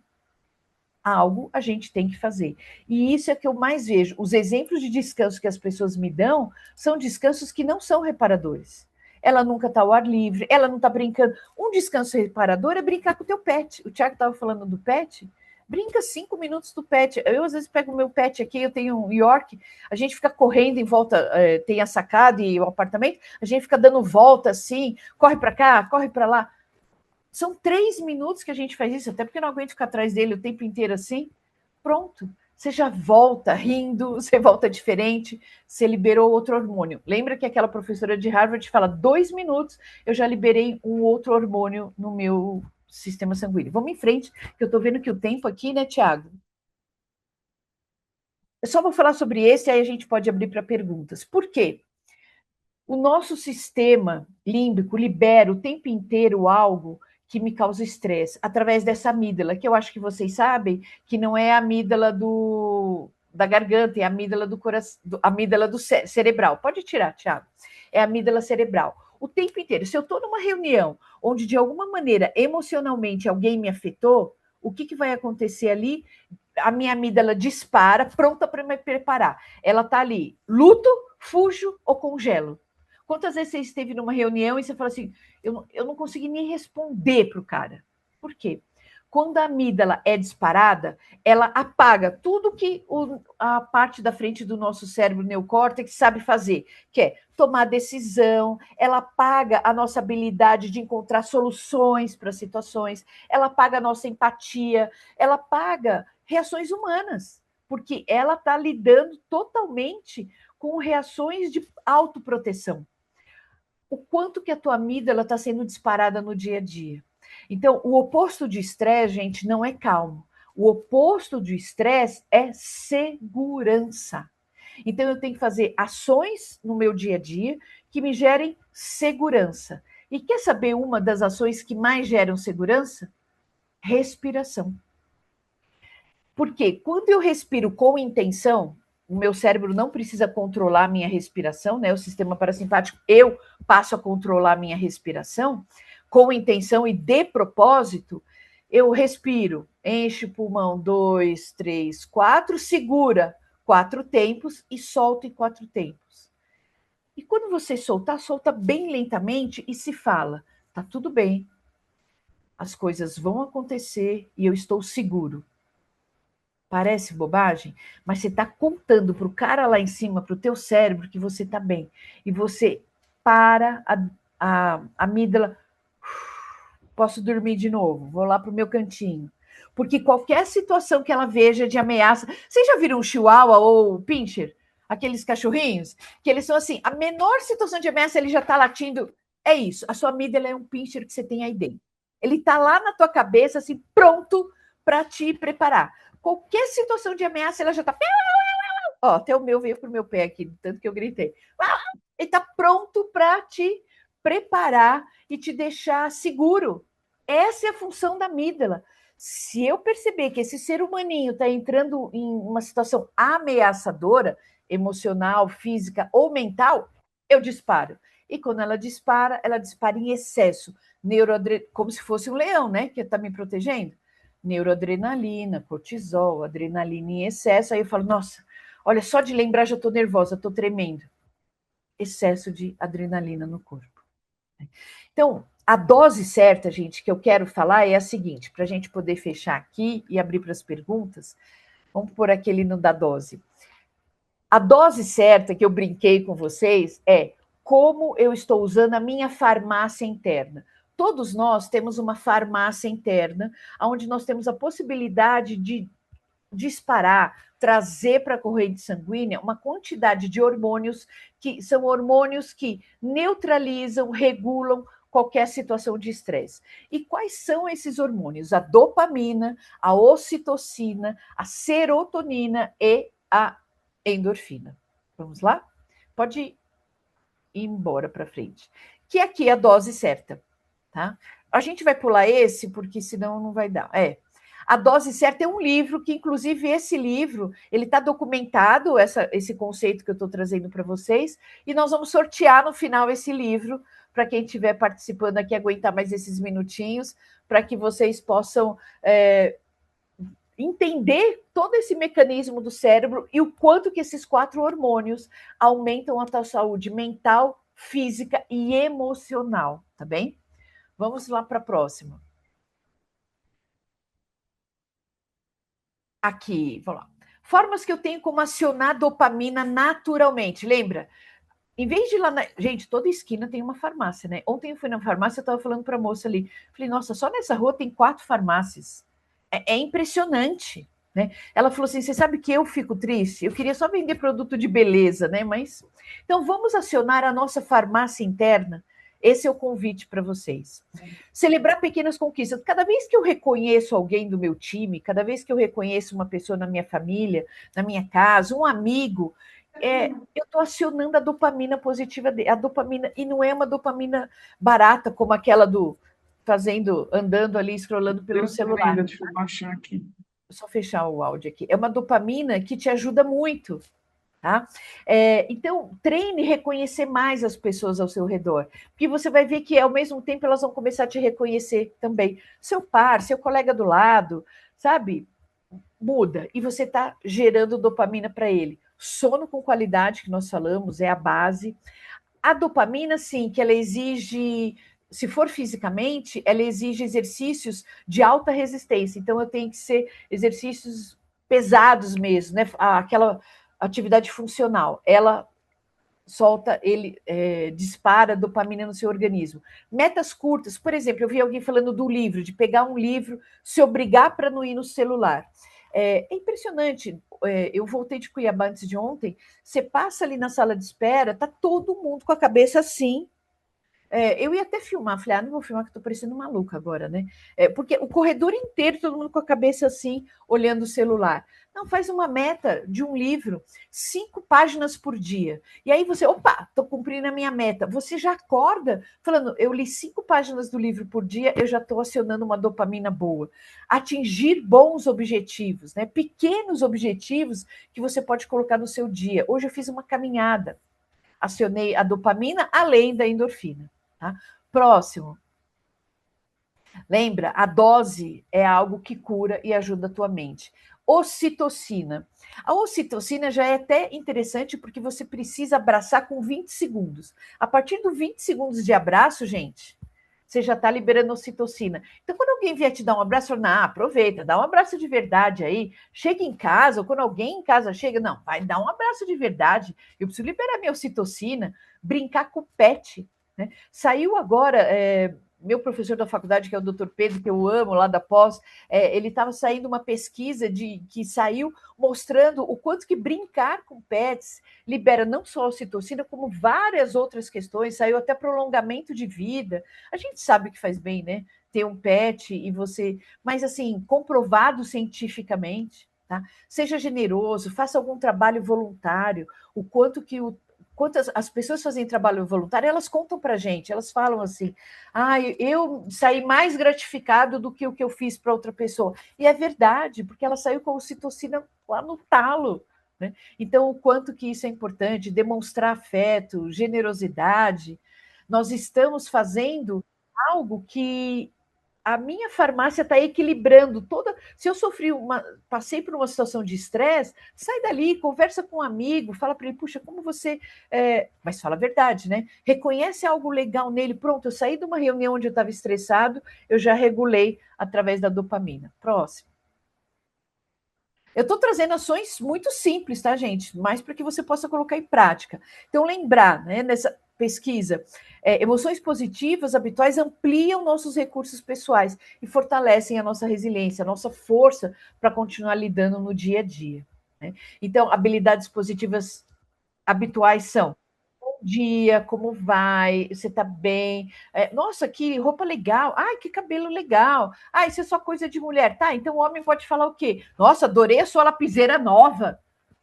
Algo a gente tem que fazer. E isso é que eu mais vejo. Os exemplos de descanso que as pessoas me dão são descansos que não são reparadores. Ela nunca está ao ar livre, ela não está brincando. Um descanso reparador é brincar com o teu pet. O Thiago estava falando do pet. Brinca 5 minutos do pet. Eu, às vezes, pego o meu pet aqui, eu tenho um York, a gente fica correndo em volta, tem a sacada e o apartamento, a gente fica dando volta assim, corre para cá, corre para lá. São 3 minutos que a gente faz isso, até porque eu não aguento ficar atrás dele o tempo inteiro assim. Pronto. Você já volta rindo, você volta diferente, você liberou outro hormônio. Lembra que aquela professora de Harvard fala 2 minutos, eu já liberei um outro hormônio no meu sistema sanguíneo. Vamos em frente, que eu estou vendo que o tempo aqui, né, Tiago? Eu só vou falar sobre esse, aí a gente pode abrir para perguntas. Por quê? O nosso sistema límbico libera o tempo inteiro algo que me causa estresse, através dessa amígdala, que eu acho que vocês sabem que não é a amígdala da garganta, é a amígdala do coração, a amígdala do cerebral. Pode tirar, Thiago. É a amígdala cerebral. O tempo inteiro. Se eu estou numa reunião onde, de alguma maneira, emocionalmente, alguém me afetou, o que vai acontecer ali? A minha amígdala dispara, pronta para me preparar. Ela está ali, luto, fujo ou congelo. Quantas vezes você esteve numa reunião e você falou assim, eu não consegui nem responder para o cara. Por quê? Quando a amígdala é disparada, ela apaga tudo que a parte da frente do nosso cérebro neocórtex sabe fazer, que é tomar decisão, ela apaga a nossa habilidade de encontrar soluções para situações, ela apaga a nossa empatia, ela apaga reações humanas, porque ela está lidando totalmente com reações de autoproteção. O quanto que a tua amígdala está sendo disparada no dia a dia. Então, o oposto de estresse, gente, não é calmo. O oposto de estresse é segurança. Então, eu tenho que fazer ações no meu dia a dia que me gerem segurança. E quer saber uma das ações que mais geram segurança? Respiração. Porque quando eu respiro com intenção, o meu cérebro não precisa controlar a minha respiração, né? O sistema parasimpático, eu passo a controlar a minha respiração com intenção e de propósito. Eu respiro, enche o pulmão 2, 3, 4, segura 4 tempos e solta em 4 tempos. E quando você soltar, solta bem lentamente e se fala, tá tudo bem, as coisas vão acontecer e eu estou seguro. Parece bobagem, mas você está contando para o cara lá em cima, para o teu cérebro, que você está bem. E você para a amígdala, posso dormir de novo, vou lá para o meu cantinho. Porque qualquer situação que ela veja de ameaça... Vocês já viram um chihuahua ou pincher? Aqueles cachorrinhos? Que eles são assim, a menor situação de ameaça, ele já está latindo. É isso, a sua amígdala é um pincher que você tem aí dentro. Ele está lá na tua cabeça, assim, pronto para te preparar. Qualquer situação de ameaça, ela já está... Ó, até o meu veio pro meu pé aqui, tanto que eu gritei. Ele está pronto para te preparar e te deixar seguro. Essa é a função da amígdala. Se eu perceber que esse ser humaninho está entrando em uma situação ameaçadora, emocional, física ou mental, eu disparo. E quando ela dispara em excesso. Como se fosse um leão, né? Que está me protegendo. Neuroadrenalina, cortisol, adrenalina em excesso. Aí eu falo, nossa, olha, só de lembrar já estou nervosa, estou tremendo. Excesso de adrenalina no corpo. Então, a dose certa, gente, que eu quero falar é a seguinte, para a gente poder fechar aqui e abrir para as perguntas, vamos pôr aquele no da dose. A dose certa que eu brinquei com vocês é como eu estou usando a minha farmácia interna. Todos nós temos uma farmácia interna, onde nós temos a possibilidade de disparar, trazer para a corrente sanguínea uma quantidade de hormônios que são hormônios que neutralizam, regulam qualquer situação de estresse. E quais são esses hormônios? A dopamina, a ocitocina, a serotonina e a endorfina. Vamos lá? Pode ir embora para frente. Que aqui é a dose certa, tá? A gente vai pular esse, porque senão não vai dar. A Dose Certa é um livro que, inclusive, esse livro, ele está documentado, esse conceito que eu estou trazendo para vocês, e nós vamos sortear no final esse livro, para quem estiver participando aqui, aguentar mais esses minutinhos, para que vocês possam entender todo esse mecanismo do cérebro e o quanto que esses 4 hormônios aumentam a tua saúde mental, física e emocional, tá bem? Vamos lá para a próxima. Aqui, vamos lá. Formas que eu tenho como acionar dopamina naturalmente. Lembra? Em vez de ir lá na... Gente, toda esquina tem uma farmácia, né? Ontem eu fui na farmácia, eu estava falando para a moça ali. Falei, nossa, só nessa rua tem 4 farmácias. É impressionante, né? Ela falou assim, você sabe que eu fico triste? Eu queria só vender produto de beleza, né? Mas... Então, vamos acionar a nossa farmácia interna. Esse é o convite para vocês. Celebrar pequenas conquistas. Cada vez que eu reconheço alguém do meu time, cada vez que eu reconheço uma pessoa na minha família, na minha casa, um amigo, eu estou acionando a dopamina positiva dele. A dopamina, e não é uma dopamina barata, como aquela do andando ali, scrollando pelo celular. Deixa eu baixar aqui. Só fechar o áudio aqui. É uma dopamina que te ajuda muito. Tá? Então, treine reconhecer mais as pessoas ao seu redor, porque você vai ver que, ao mesmo tempo, elas vão começar a te reconhecer também. Seu par, seu colega do lado, sabe? Muda, e você está gerando dopamina para ele. Sono com qualidade, que nós falamos, é a base. A dopamina, sim, que ela exige... Se for fisicamente, ela exige exercícios de alta resistência. Então, eu tenho que ser exercícios pesados mesmo, né? Aquela atividade funcional, ela solta, dispara dopamina no seu organismo. Metas curtas, por exemplo, eu vi alguém falando do livro, de pegar um livro, se obrigar para não ir no celular. É impressionante, eu voltei de Cuiabá antes de ontem, você passa ali na sala de espera, tá todo mundo com a cabeça assim. Eu ia até filmar, falei, não vou filmar que estou parecendo maluca agora, né? Porque o corredor inteiro, todo mundo com a cabeça assim, olhando o celular. Não, faz uma meta de um livro, 5 páginas por dia. E aí você, opa, estou cumprindo a minha meta. Você já acorda falando, eu li 5 páginas do livro por dia, eu já estou acionando uma dopamina boa. Atingir bons objetivos, né? Pequenos objetivos que você pode colocar no seu dia. Hoje eu fiz uma caminhada, acionei a dopamina além da endorfina. Tá? Próximo. Lembra, a dose é algo que cura e ajuda a tua mente. Ocitocina. A ocitocina já é até interessante porque você precisa abraçar com 20 segundos. A partir dos 20 segundos de abraço, gente, você já está liberando ocitocina. Então, quando alguém vier te dar um abraço, fala, aproveita, dá um abraço de verdade aí. Chega em casa, ou quando alguém em casa chega, não, vai dar um abraço de verdade. Eu preciso liberar minha ocitocina, brincar com o pet. Né? Saiu agora, meu professor da faculdade, que é o Dr. Pedro, que eu amo, lá da pós, ele estava saindo uma pesquisa que saiu mostrando o quanto que brincar com pets libera não só a ocitocina, como várias outras questões, saiu até prolongamento de vida. A gente sabe que faz bem, né? Ter um pet e você... Mas, assim, comprovado cientificamente, tá? Seja generoso, faça algum trabalho voluntário, o quanto que quantas as pessoas fazem trabalho voluntário, elas contam para a gente, elas falam assim, eu saí mais gratificado do que o que eu fiz para outra pessoa. E é verdade, porque ela saiu com a ocitocina lá no talo. Né? Então, o quanto que isso é importante, demonstrar afeto, generosidade. Nós estamos fazendo algo que a minha farmácia está equilibrando toda. Se eu passei por uma situação de estresse, sai dali, conversa com um amigo, fala para ele, puxa, como você. Mas fala a verdade, né? Reconhece algo legal nele. Pronto, eu saí de uma reunião onde eu estava estressado, eu já regulei através da dopamina. Próximo. Eu estou trazendo ações muito simples, tá, gente? Mais para que você possa colocar em prática. Então, lembrar, né, nessa pesquisa, emoções positivas habituais ampliam nossos recursos pessoais e fortalecem a nossa resiliência, a nossa força para continuar lidando no dia a dia. Né? Então, habilidades positivas habituais são: bom dia, como vai? Você está bem? Nossa, que roupa legal! Ai, que cabelo legal! Ah, isso é só coisa de mulher. Tá, então o homem pode falar o quê? Nossa, adorei a sua lapiseira nova.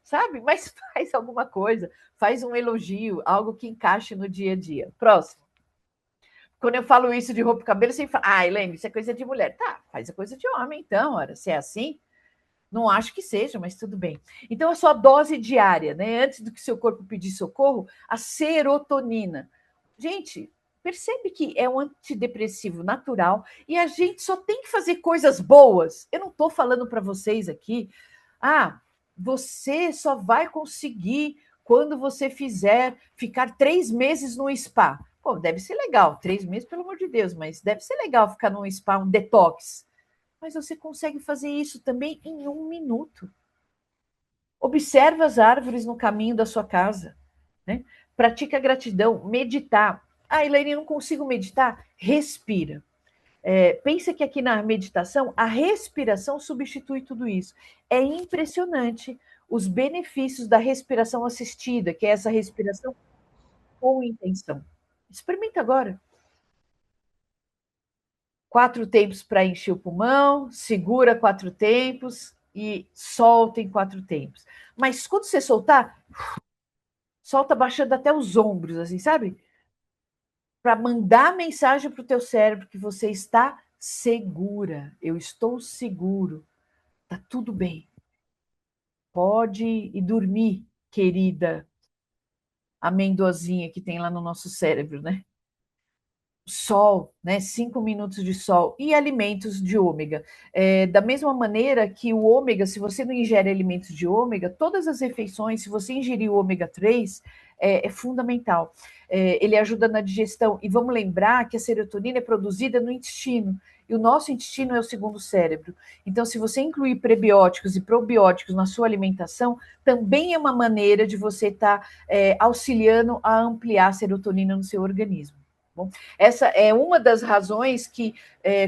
sabe? Mas faz alguma coisa, faz um elogio, algo que encaixe no dia a dia. Próximo. Quando eu falo isso de roupa e cabelo, você fala, Elaine, isso é coisa de mulher. Tá, faz a coisa de homem, então, ora, se é assim, não acho que seja, mas tudo bem. Então, a sua dose diária, né? Antes do que seu corpo pedir socorro, a serotonina. Gente, percebe que é um antidepressivo natural e a gente só tem que fazer coisas boas. Eu não estou falando para vocês aqui, você só vai conseguir quando você ficar 3 meses no spa. Pô, deve ser legal, 3 meses, pelo amor de Deus, mas deve ser legal ficar num spa, um detox. Mas você consegue fazer isso também em 1 minuto. Observa as árvores no caminho da sua casa, né? Pratica gratidão, meditar. Elaine, não consigo meditar? Respira. Pensa que aqui na meditação, a respiração substitui tudo isso. É impressionante os benefícios da respiração assistida, que é essa respiração com intenção. Experimenta agora. 4 tempos para encher o pulmão, segura 4 tempos e solta em 4 tempos. Mas quando você soltar, solta baixando até os ombros, assim, sabe? Para mandar mensagem para o teu cérebro que você está segura. Eu estou seguro. Tá tudo bem. Pode ir dormir, querida amendoazinha que tem lá no nosso cérebro, né? Sol, né? 5 minutos de sol e alimentos de ômega. Da mesma maneira que o ômega, se você não ingere alimentos de ômega, todas as refeições, se você ingerir o ômega 3, é fundamental. Ele ajuda na digestão. E vamos lembrar que a serotonina é produzida no intestino. E o nosso intestino é o segundo cérebro. Então, se você incluir prebióticos e probióticos na sua alimentação, também é uma maneira de você estar auxiliando a ampliar a serotonina no seu organismo. Bom, essa é uma das razões que,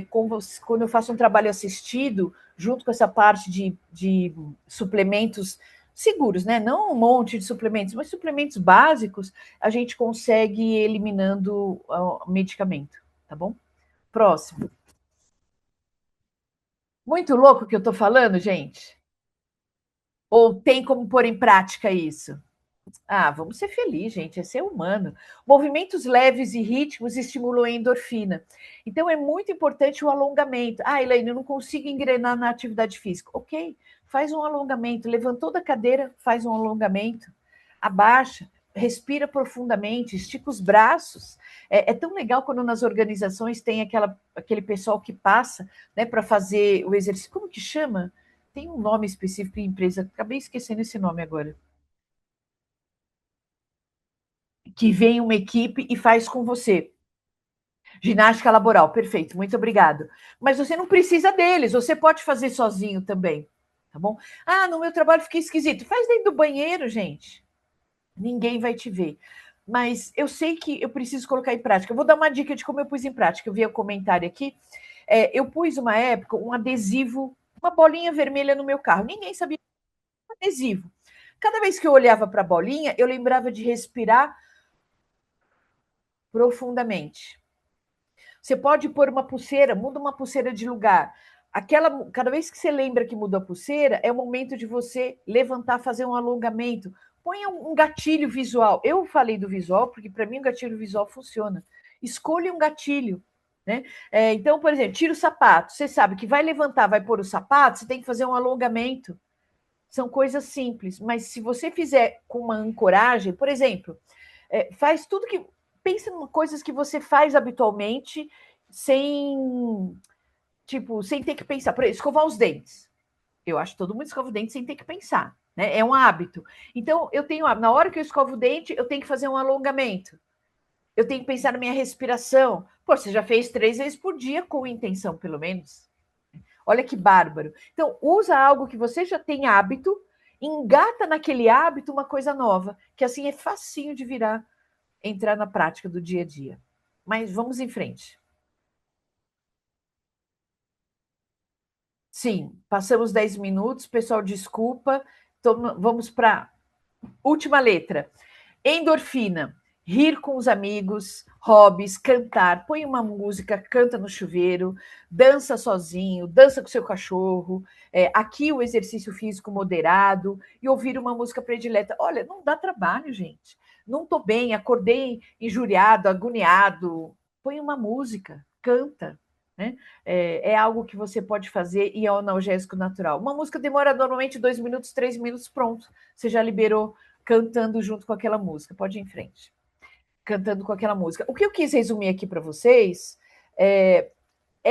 quando eu faço um trabalho assistido, junto com essa parte de suplementos seguros, né? Não um monte de suplementos, mas suplementos básicos, a gente consegue ir eliminando o medicamento, tá bom? Próximo. Muito louco o que eu tô falando, gente? Ou tem como pôr em prática isso? Vamos ser felizes, gente, é ser humano. Movimentos leves e ritmos estimulam a endorfina. Então, é muito importante o alongamento. Elaine, eu não consigo engrenar na atividade física. Ok, faz um alongamento. Levantou da cadeira, faz um alongamento. Abaixa, respira profundamente, estica os braços. É tão legal quando nas organizações tem aquele pessoal que passa, né, para fazer o exercício. Como que chama? Tem um nome específico em empresa, acabei esquecendo esse nome agora. Que vem uma equipe e faz com você. Ginástica laboral, perfeito, muito obrigado. Mas você não precisa deles, você pode fazer sozinho também, tá bom? No meu trabalho fiquei esquisito. Faz dentro do banheiro, gente. Ninguém vai te ver. Mas eu sei que eu preciso colocar em prática. Eu vou dar uma dica de como eu pus em prática. Eu vi o comentário aqui. Eu pus uma época um adesivo, uma bolinha vermelha no meu carro. Ninguém sabia que era adesivo. Cada vez que eu olhava para a bolinha, eu lembrava de respirar profundamente. Você pode pôr uma pulseira, muda uma pulseira de lugar. Cada vez que você lembra que mudou a pulseira, é o momento de você levantar, fazer um alongamento. Ponha um gatilho visual. Eu falei do visual, porque para mim o gatilho visual funciona. Escolha um gatilho. Né? Então, por exemplo, tira o sapato. Você sabe que vai levantar, vai pôr o sapato, você tem que fazer um alongamento. São coisas simples, mas se você fizer com uma ancoragem, por exemplo, faz tudo que. Pensa em coisas que você faz habitualmente sem ter que pensar. Por exemplo, escovar os dentes. Eu acho que todo mundo escova o dente sem ter que pensar. Né? É um hábito. Então, na hora que eu escovo o dente, eu tenho que fazer um alongamento. Eu tenho que pensar na minha respiração. Pô, você já fez 3 vezes por dia com intenção, pelo menos. Olha que bárbaro. Então, usa algo que você já tem hábito, engata naquele hábito uma coisa nova, que assim é facinho de entrar na prática do dia a dia. Mas vamos em frente. Sim, passamos 10 minutos, pessoal, desculpa. Vamos para a última letra. Endorfina. rir com os amigos, hobbies, cantar, põe uma música, canta no chuveiro, dança sozinho, dança com seu cachorro, aqui o exercício físico moderado e ouvir uma música predileta. Olha, não dá trabalho, gente. Não estou bem, acordei injuriado, agoniado. Põe uma música, canta. Né? É algo que você pode fazer e é um analgésico natural. Uma música demora normalmente 2 minutos, 3 minutos, pronto. Você já liberou cantando junto com aquela música. Pode ir em frente. Cantando com aquela música. O que eu quis resumir aqui para vocês é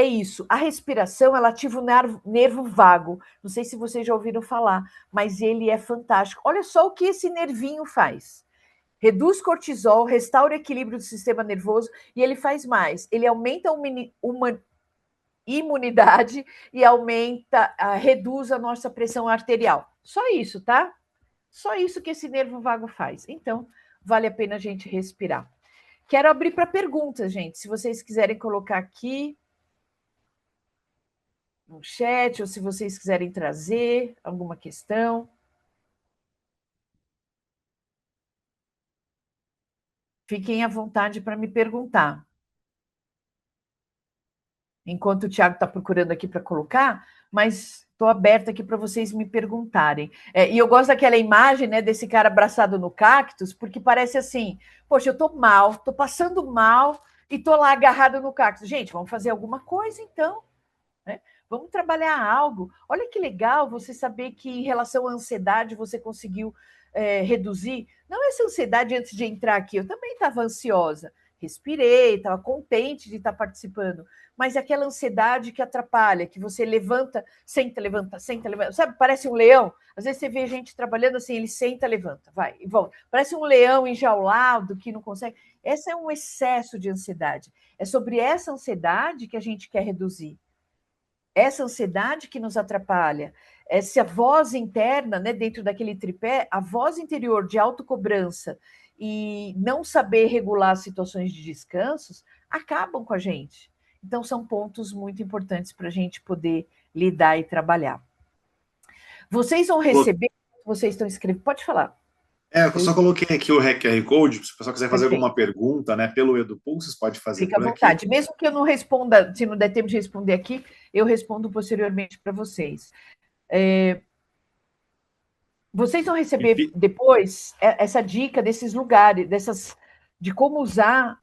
isso. A respiração, ela ativa o nervo vago. Não sei se vocês já ouviram falar, mas ele é fantástico. Olha só o que esse nervinho faz. Reduz cortisol, restaura o equilíbrio do sistema nervoso e ele faz mais. Ele aumenta uma imunidade e reduz a nossa pressão arterial. Só isso, tá? Só isso que esse nervo vago faz. Então, vale a pena a gente respirar. Quero abrir para perguntas, gente. Se vocês quiserem colocar aqui no chat, ou se vocês quiserem trazer alguma questão. Fiquem à vontade para me perguntar. Enquanto o Tiago está procurando aqui para colocar, mas estou aberta aqui para vocês me perguntarem. E eu gosto daquela imagem, né, desse cara abraçado no cactus, porque parece assim, poxa, eu estou mal, estou passando mal e estou lá agarrado no cactus. Gente, vamos fazer alguma coisa então, né? Vamos trabalhar algo. Olha que legal você saber que em relação à ansiedade você conseguiu reduzir. Não essa ansiedade antes de entrar aqui, eu também estava ansiosa. Respirei, estava contente de estar participando, mas aquela ansiedade que atrapalha, que você levanta, senta, levanta, sabe? Parece um leão. Às vezes você vê gente trabalhando assim, ele senta, levanta, vai e volta. Parece um leão enjaulado que não consegue. Esse é um excesso de ansiedade. É sobre essa ansiedade que a gente quer reduzir. Essa ansiedade que nos atrapalha, essa voz interna, né, dentro daquele tripé, a voz interior de autocobrança e não saber regular situações de descansos, acabam com a gente. Então, são pontos muito importantes para a gente poder lidar e trabalhar. Vocês vão receber, vocês estão escrevendo, pode falar. Eu só coloquei aqui o QR Code, se o pessoal quiser fazer alguma pergunta, né, pelo EduPulse, vocês podem fazer Fica por à vontade. aqui. Mesmo que eu não responda, se não der tempo de responder aqui, eu respondo posteriormente para vocês. Vocês vão receber depois essa dica desses lugares, de como usar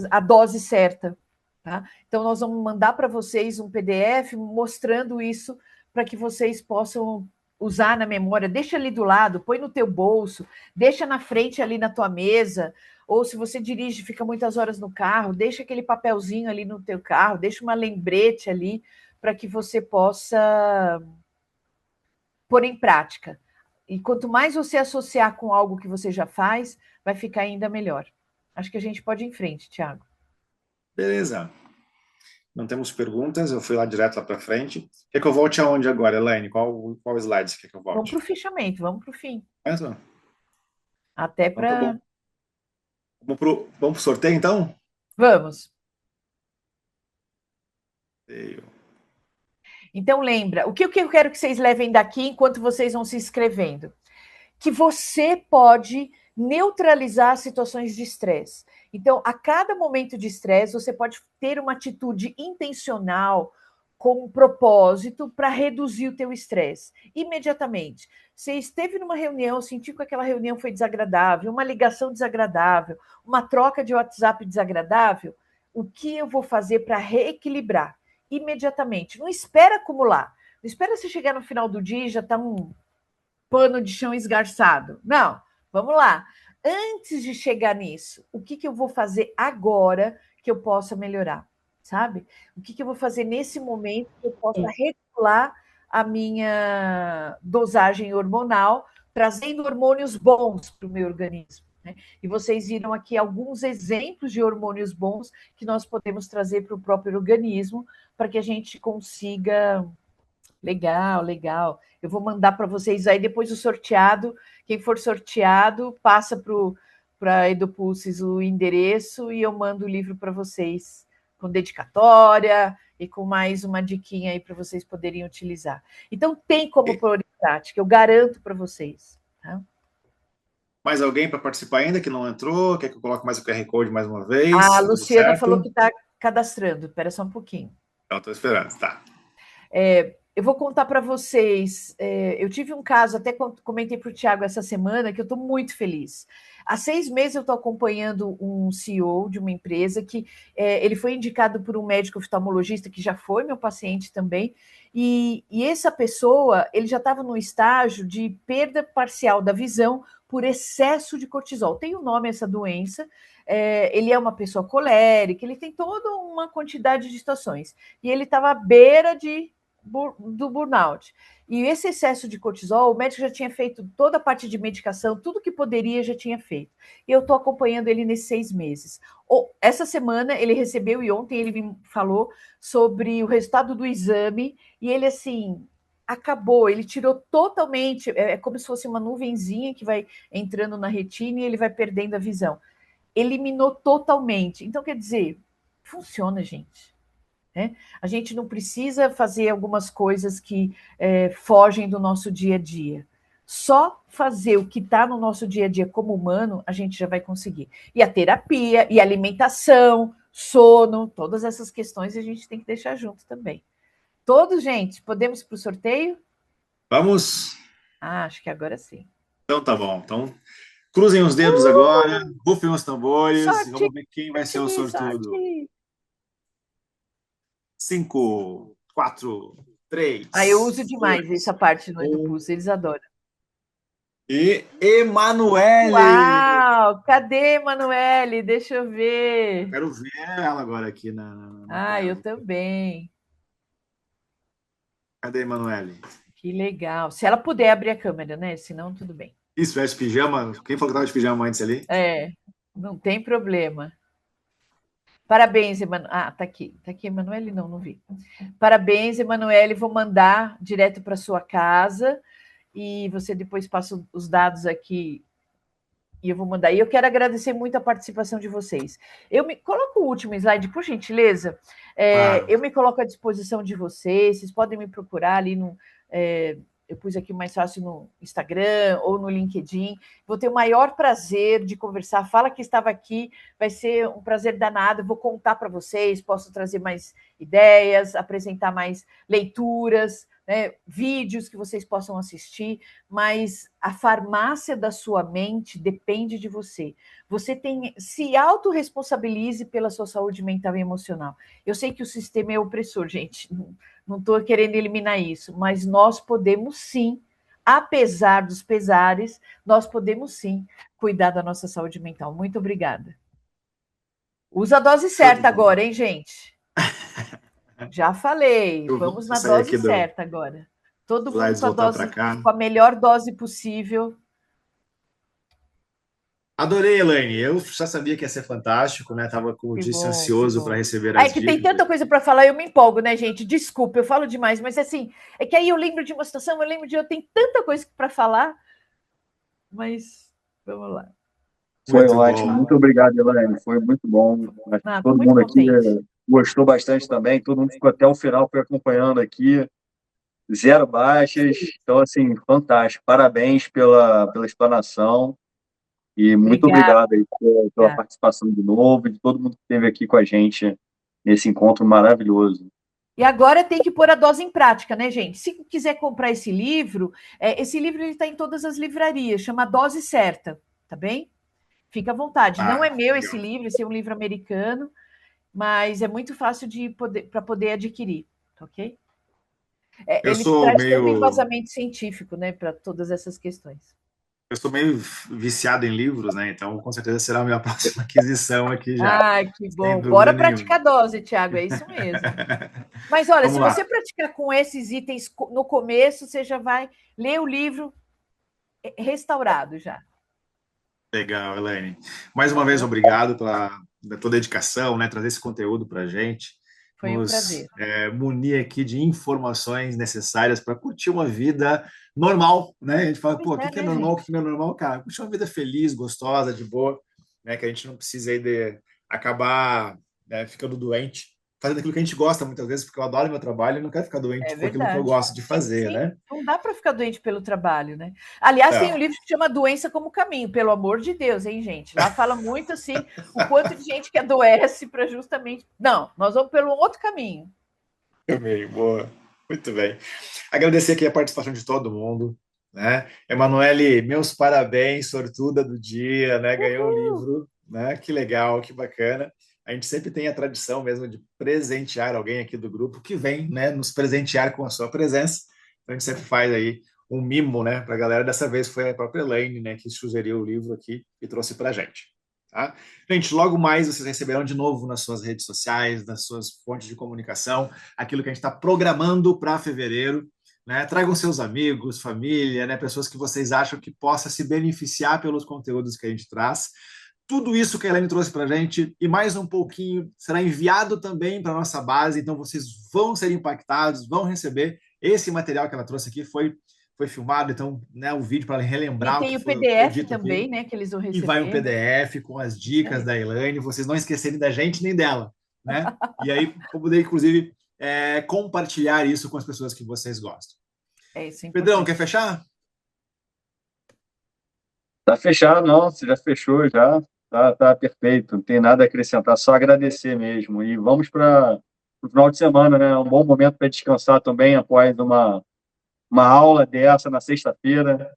a dose certa. Tá? Então, nós vamos mandar para vocês um PDF mostrando isso para que vocês possam usar na memória. Deixa ali do lado, põe no teu bolso, deixa na frente ali na tua mesa, ou se você dirige, fica muitas horas no carro, deixa aquele papelzinho ali no teu carro, deixa uma lembrete ali para que você possa pôr em prática. E quanto mais você associar com algo que você já faz, vai ficar ainda melhor. Acho que a gente pode ir em frente, Tiago. Beleza. Não temos perguntas, eu fui lá direto lá para frente. Quer que eu volte aonde agora, Elaine? Qual slide você quer que eu volte? Vamos para o fichamento, vamos para o fim. Mesmo? Até Então, para... tá bom. Vamos pro sorteio, então? Vamos. Sorteio. Então, lembra, o que eu quero que vocês levem daqui enquanto vocês vão se inscrevendo? Que você pode neutralizar situações de estresse. Então, a cada momento de estresse, você pode ter uma atitude intencional, com um propósito, para reduzir o teu estresse. Imediatamente. Você esteve numa reunião, sentiu que aquela reunião foi desagradável, uma ligação desagradável, uma troca de WhatsApp desagradável, o que eu vou fazer para reequilibrar? Imediatamente. Não espera acumular. Não espera você chegar no final do dia e já está um pano de chão esgarçado. Não, vamos lá. Antes de chegar nisso, o que eu vou fazer agora que eu possa melhorar? Sabe? O que eu vou fazer nesse momento que eu possa regular a minha dosagem hormonal, trazendo hormônios bons para o meu organismo. Né? E vocês viram aqui alguns exemplos de hormônios bons que nós podemos trazer para o próprio organismo para que a gente consiga... Legal, legal. Eu vou mandar para vocês aí depois o sorteado. Quem for sorteado, passa para a EduPulses o endereço e eu mando o livro para vocês com dedicatória e com mais uma diquinha aí para vocês poderem utilizar. Então, tem como pôr em prática, eu garanto para vocês. Tá? Mais alguém para participar ainda que não entrou? Quer que eu coloque mais o QR Code mais uma vez? A Tá tudo Luciana falou certo? que está cadastrando. Espera só um pouquinho. Então, estou esperando, tá. Eu vou contar para vocês. Eu tive um caso, até comentei para o Tiago essa semana, que eu estou muito feliz. Há 6 meses eu estou acompanhando um CEO de uma empresa que ele foi indicado por um médico oftalmologista que já foi meu paciente também. E essa pessoa, ele já estava no estágio de perda parcial da visão por excesso de cortisol. Tem um nome essa doença. Ele é uma pessoa colérica, ele tem toda uma quantidade de situações. E ele estava à beira do burnout. E esse excesso de cortisol, o médico já tinha feito toda a parte de medicação, tudo que poderia já tinha feito. E eu estou acompanhando ele nesses 6 meses. Essa semana ele recebeu, e ontem ele me falou sobre o resultado do exame, e ele, assim, acabou, ele tirou totalmente, é como se fosse uma nuvenzinha que vai entrando na retina e ele vai perdendo a visão. Eliminou totalmente. Então, quer dizer, funciona, gente. Né? A gente não precisa fazer algumas coisas que fogem do nosso dia a dia. Só fazer o que está no nosso dia a dia como humano, a gente já vai conseguir. E a terapia, e a alimentação, sono, todas essas questões a gente tem que deixar junto também. Todos, gente, podemos para o sorteio? Vamos? Acho que agora sim. Então tá bom. Então, cruzem os dedos agora, rufem os tambores e Sorte, vamos ver quem vai ser o sortudo. sorte. 5, 4, 3, Eu uso demais 2, essa parte no 1. Pulso, eles adoram. E Emanuele! Uau! Cadê, Emanuele? Deixa eu ver. Quero ver ela agora aqui na tela. Eu também. Cadê a Emanuele? Que legal. Se ela puder abrir a câmera, né? Senão, tudo bem. Isso, veste pijama? Quem falou que estava de pijama antes ali? Não tem problema. Parabéns, Emanuele. Tá aqui. Tá aqui, Emanuele? Não vi. Parabéns, Emanuele. Vou mandar direto para sua casa e você depois passa os dados aqui e eu vou mandar. E eu quero agradecer muito a participação de vocês. Coloca o último slide, por gentileza. Claro. Eu me coloco à disposição de vocês. Vocês podem me procurar ali no. Eu pus aqui mais fácil no Instagram ou no LinkedIn. Vou ter o maior prazer de conversar. Fala que estava aqui, vai ser um prazer danado. Vou contar para vocês, posso trazer mais ideias, apresentar mais leituras, né, vídeos que vocês possam assistir, mas a farmácia da sua mente depende de você. Você se autorresponsabilize pela sua saúde mental e emocional. Eu sei que o sistema é opressor, gente. Não estou querendo eliminar isso, mas nós podemos sim, apesar dos pesares, nós podemos sim cuidar da nossa saúde mental. Muito obrigada. Usa a dose certa agora, hein, gente? Já falei, vamos na dose certa agora. Todo mundo com a melhor dose possível. Adorei, Elaine. Eu já sabia que ia ser fantástico, né? Estava, como disse, ansioso para receber as dicas. Que tem tanta coisa para falar, eu me empolgo, né, gente? Desculpa, eu falo demais, mas assim, é que aí eu lembro de uma situação, eu lembro de tem tanta coisa para falar, mas vamos lá. Foi ótimo, muito obrigado, Elaine. Foi muito bom. Todo mundo aqui gostou bastante também, todo mundo ficou até o final, foi acompanhando aqui. 0 baixas, então, assim, fantástico. Parabéns pela explanação. E muito obrigado aí pela participação de novo, de todo mundo que esteve aqui com a gente nesse encontro maravilhoso. E agora tem que pôr a dose em prática, né, gente? Se quiser comprar esse livro ele está em todas as livrarias, chama Dose Certa, tá bem? Fica à vontade. Não é meu esse livro, esse é um livro americano, mas é muito fácil para poder adquirir, tá ok? Ele traz todo o embasamento científico, né, para todas essas questões. Eu sou meio viciado em livros, né? Então, com certeza será a minha próxima aquisição aqui já. Que bom. Bora praticar dose, Tiago, é isso mesmo. Mas olha, se você praticar com esses itens no começo, você já vai ler o livro restaurado já. Legal, Elaine. Mais uma vez, obrigado pela tua dedicação, né? Trazer esse conteúdo para a gente. Foi um prazer. Munir aqui de informações necessárias para curtir uma vida normal, né? A gente fala, o que é normal, o que não é normal? Cara, curtir uma vida feliz, gostosa, de boa, né? Que a gente não precisa aí acabar ficando doente fazendo aquilo que a gente gosta muitas vezes, porque eu adoro meu trabalho e não quero ficar doente por aquilo que eu gosto de fazer, sim. né? Não dá para ficar doente pelo trabalho, né? Aliás, tem um livro que chama Doença como Caminho, pelo amor de Deus, hein, gente? Lá fala muito, assim, o quanto de gente que adoece para justamente... Não, nós vamos pelo outro caminho. Amei, boa. Muito bem. Agradecer aqui a participação de todo mundo, né? Emanuele, meus parabéns, sortuda do dia, né? Ganhou o livro, né? Que legal, que bacana. A gente sempre tem a tradição mesmo de presentear alguém aqui do grupo que vem, né, nos presentear com a sua presença. Então a gente sempre faz aí um mimo, né, para a galera. Dessa vez foi a própria Elaine, né, que sugeriu o livro aqui e trouxe para a gente. Tá? Gente, logo mais vocês receberão de novo nas suas redes sociais, nas suas fontes de comunicação, aquilo que a gente está programando para fevereiro. Né? Tragam seus amigos, família, né, pessoas que vocês acham que possa se beneficiar pelos conteúdos que a gente traz. Tudo isso que a Elaine trouxe para a gente e mais um pouquinho será enviado também para a nossa base, então vocês vão ser impactados, vão receber. Esse material que ela trouxe aqui foi filmado, então, né, o vídeo para relembrar. E tem o PDF também, né, que eles vão receber. E vai um PDF com as dicas da Elaine, vocês não esquecerem da gente nem dela, né? E aí, vou poder, inclusive, compartilhar isso com as pessoas que vocês gostam. É isso. Pedrão, quer fechar? Tá fechado, não, você já fechou, já. Tá perfeito, não tem nada a acrescentar, só agradecer mesmo. E vamos para o final de semana, né? Um bom momento para descansar também após uma aula dessa na sexta-feira.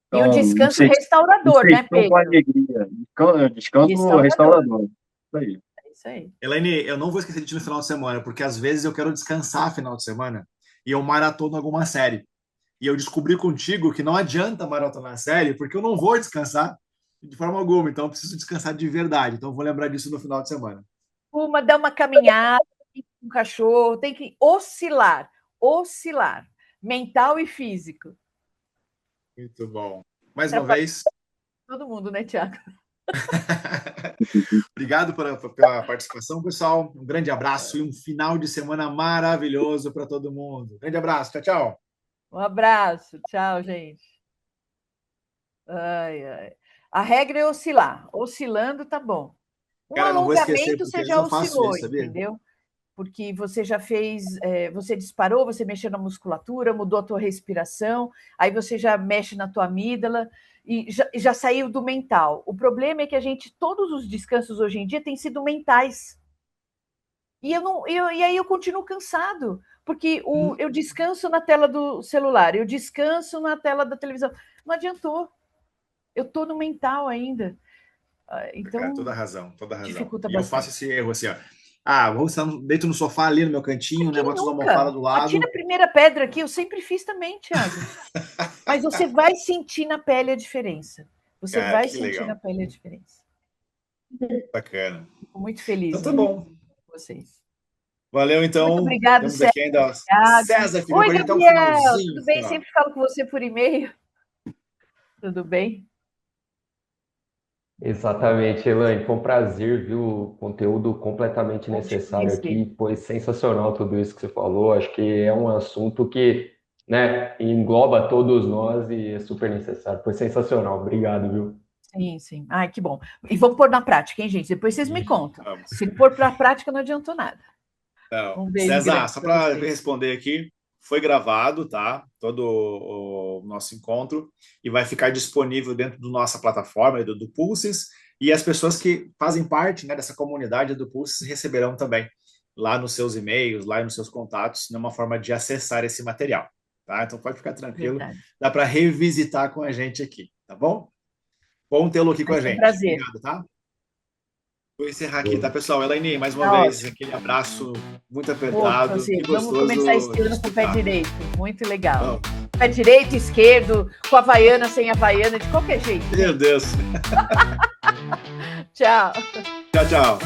Então, e um descanso restaurador, né, Pedro? Com alegria. Descanso restaurador. Isso aí. É isso aí. Elaine, eu não vou esquecer de ti no final de semana, porque às vezes eu quero descansar no final de semana e eu maratono alguma série. E eu descobri contigo que não adianta maratonar a série, porque eu não vou descansar de forma alguma, então eu preciso descansar de verdade. Então eu vou lembrar disso no final de semana. Dá uma caminhada com um cachorro, tem que oscilar, mental e físico. Muito bom. Mais uma vez. Todo mundo, né, Thiago? Obrigado pela participação, pessoal. Um grande abraço e um final de semana maravilhoso para todo mundo. Grande abraço, tchau, tchau. Um abraço, tchau, gente. Ai. A regra é oscilar. Oscilando tá bom. Alongamento você já oscilou, isso, entendeu? Porque você já fez, você disparou, você mexeu na musculatura, mudou a tua respiração, aí você já mexe na tua amígdala e já saiu do mental. O problema é que todos os descansos hoje em dia têm sido mentais. E aí eu continuo cansado, porque eu descanso na tela do celular, eu descanso na tela da televisão. Não adiantou. Eu estou no mental ainda. Então, toda razão. Dificulta e bastante. Eu faço esse erro assim, ó. Deito no sofá ali no meu cantinho, né? Boto uma almofada do lado. Atira a primeira pedra aqui, eu sempre fiz também, Thiago. Mas você vai sentir na pele a diferença. Você vai sentir na pele a diferença. Bacana. Fico muito feliz. Então tá bom. Com vocês. Valeu, então. Muito obrigado, César. Aqui ainda. César, oi, Gabriel. Tudo bem? Sempre falo com você por e-mail. Tudo bem? Exatamente, Elaine. Foi um prazer, viu? Conteúdo completamente necessário aqui. Foi sensacional tudo isso que você falou. Acho que é um assunto que, né, engloba todos nós e é super necessário. Foi sensacional. Obrigado, viu? Sim. Ai, que bom. E vamos pôr na prática, hein, gente? Depois vocês me contam. Se pôr para a prática, não adiantou nada. Não. César, só para responder aqui, foi gravado, tá? Todo o nosso encontro e vai ficar disponível dentro da nossa plataforma do Pulses, e as pessoas que fazem parte, né, dessa comunidade do Pulses receberão também lá nos seus e-mails, lá nos seus contatos, numa forma de acessar esse material, tá? Então pode ficar tranquilo, dá para revisitar com a gente aqui, tá bom? Bom tê-lo aqui com a gente. Prazer. Obrigado, tá? Vou encerrar aqui, tá, pessoal? Elaine, mais uma vez, aquele abraço muito apertado. Vamos começar esse ano com o pé direito. Muito legal. Pé direito, esquerdo, com havaiana, sem havaiana, de qualquer jeito. Meu Deus. Tchau. Tchau.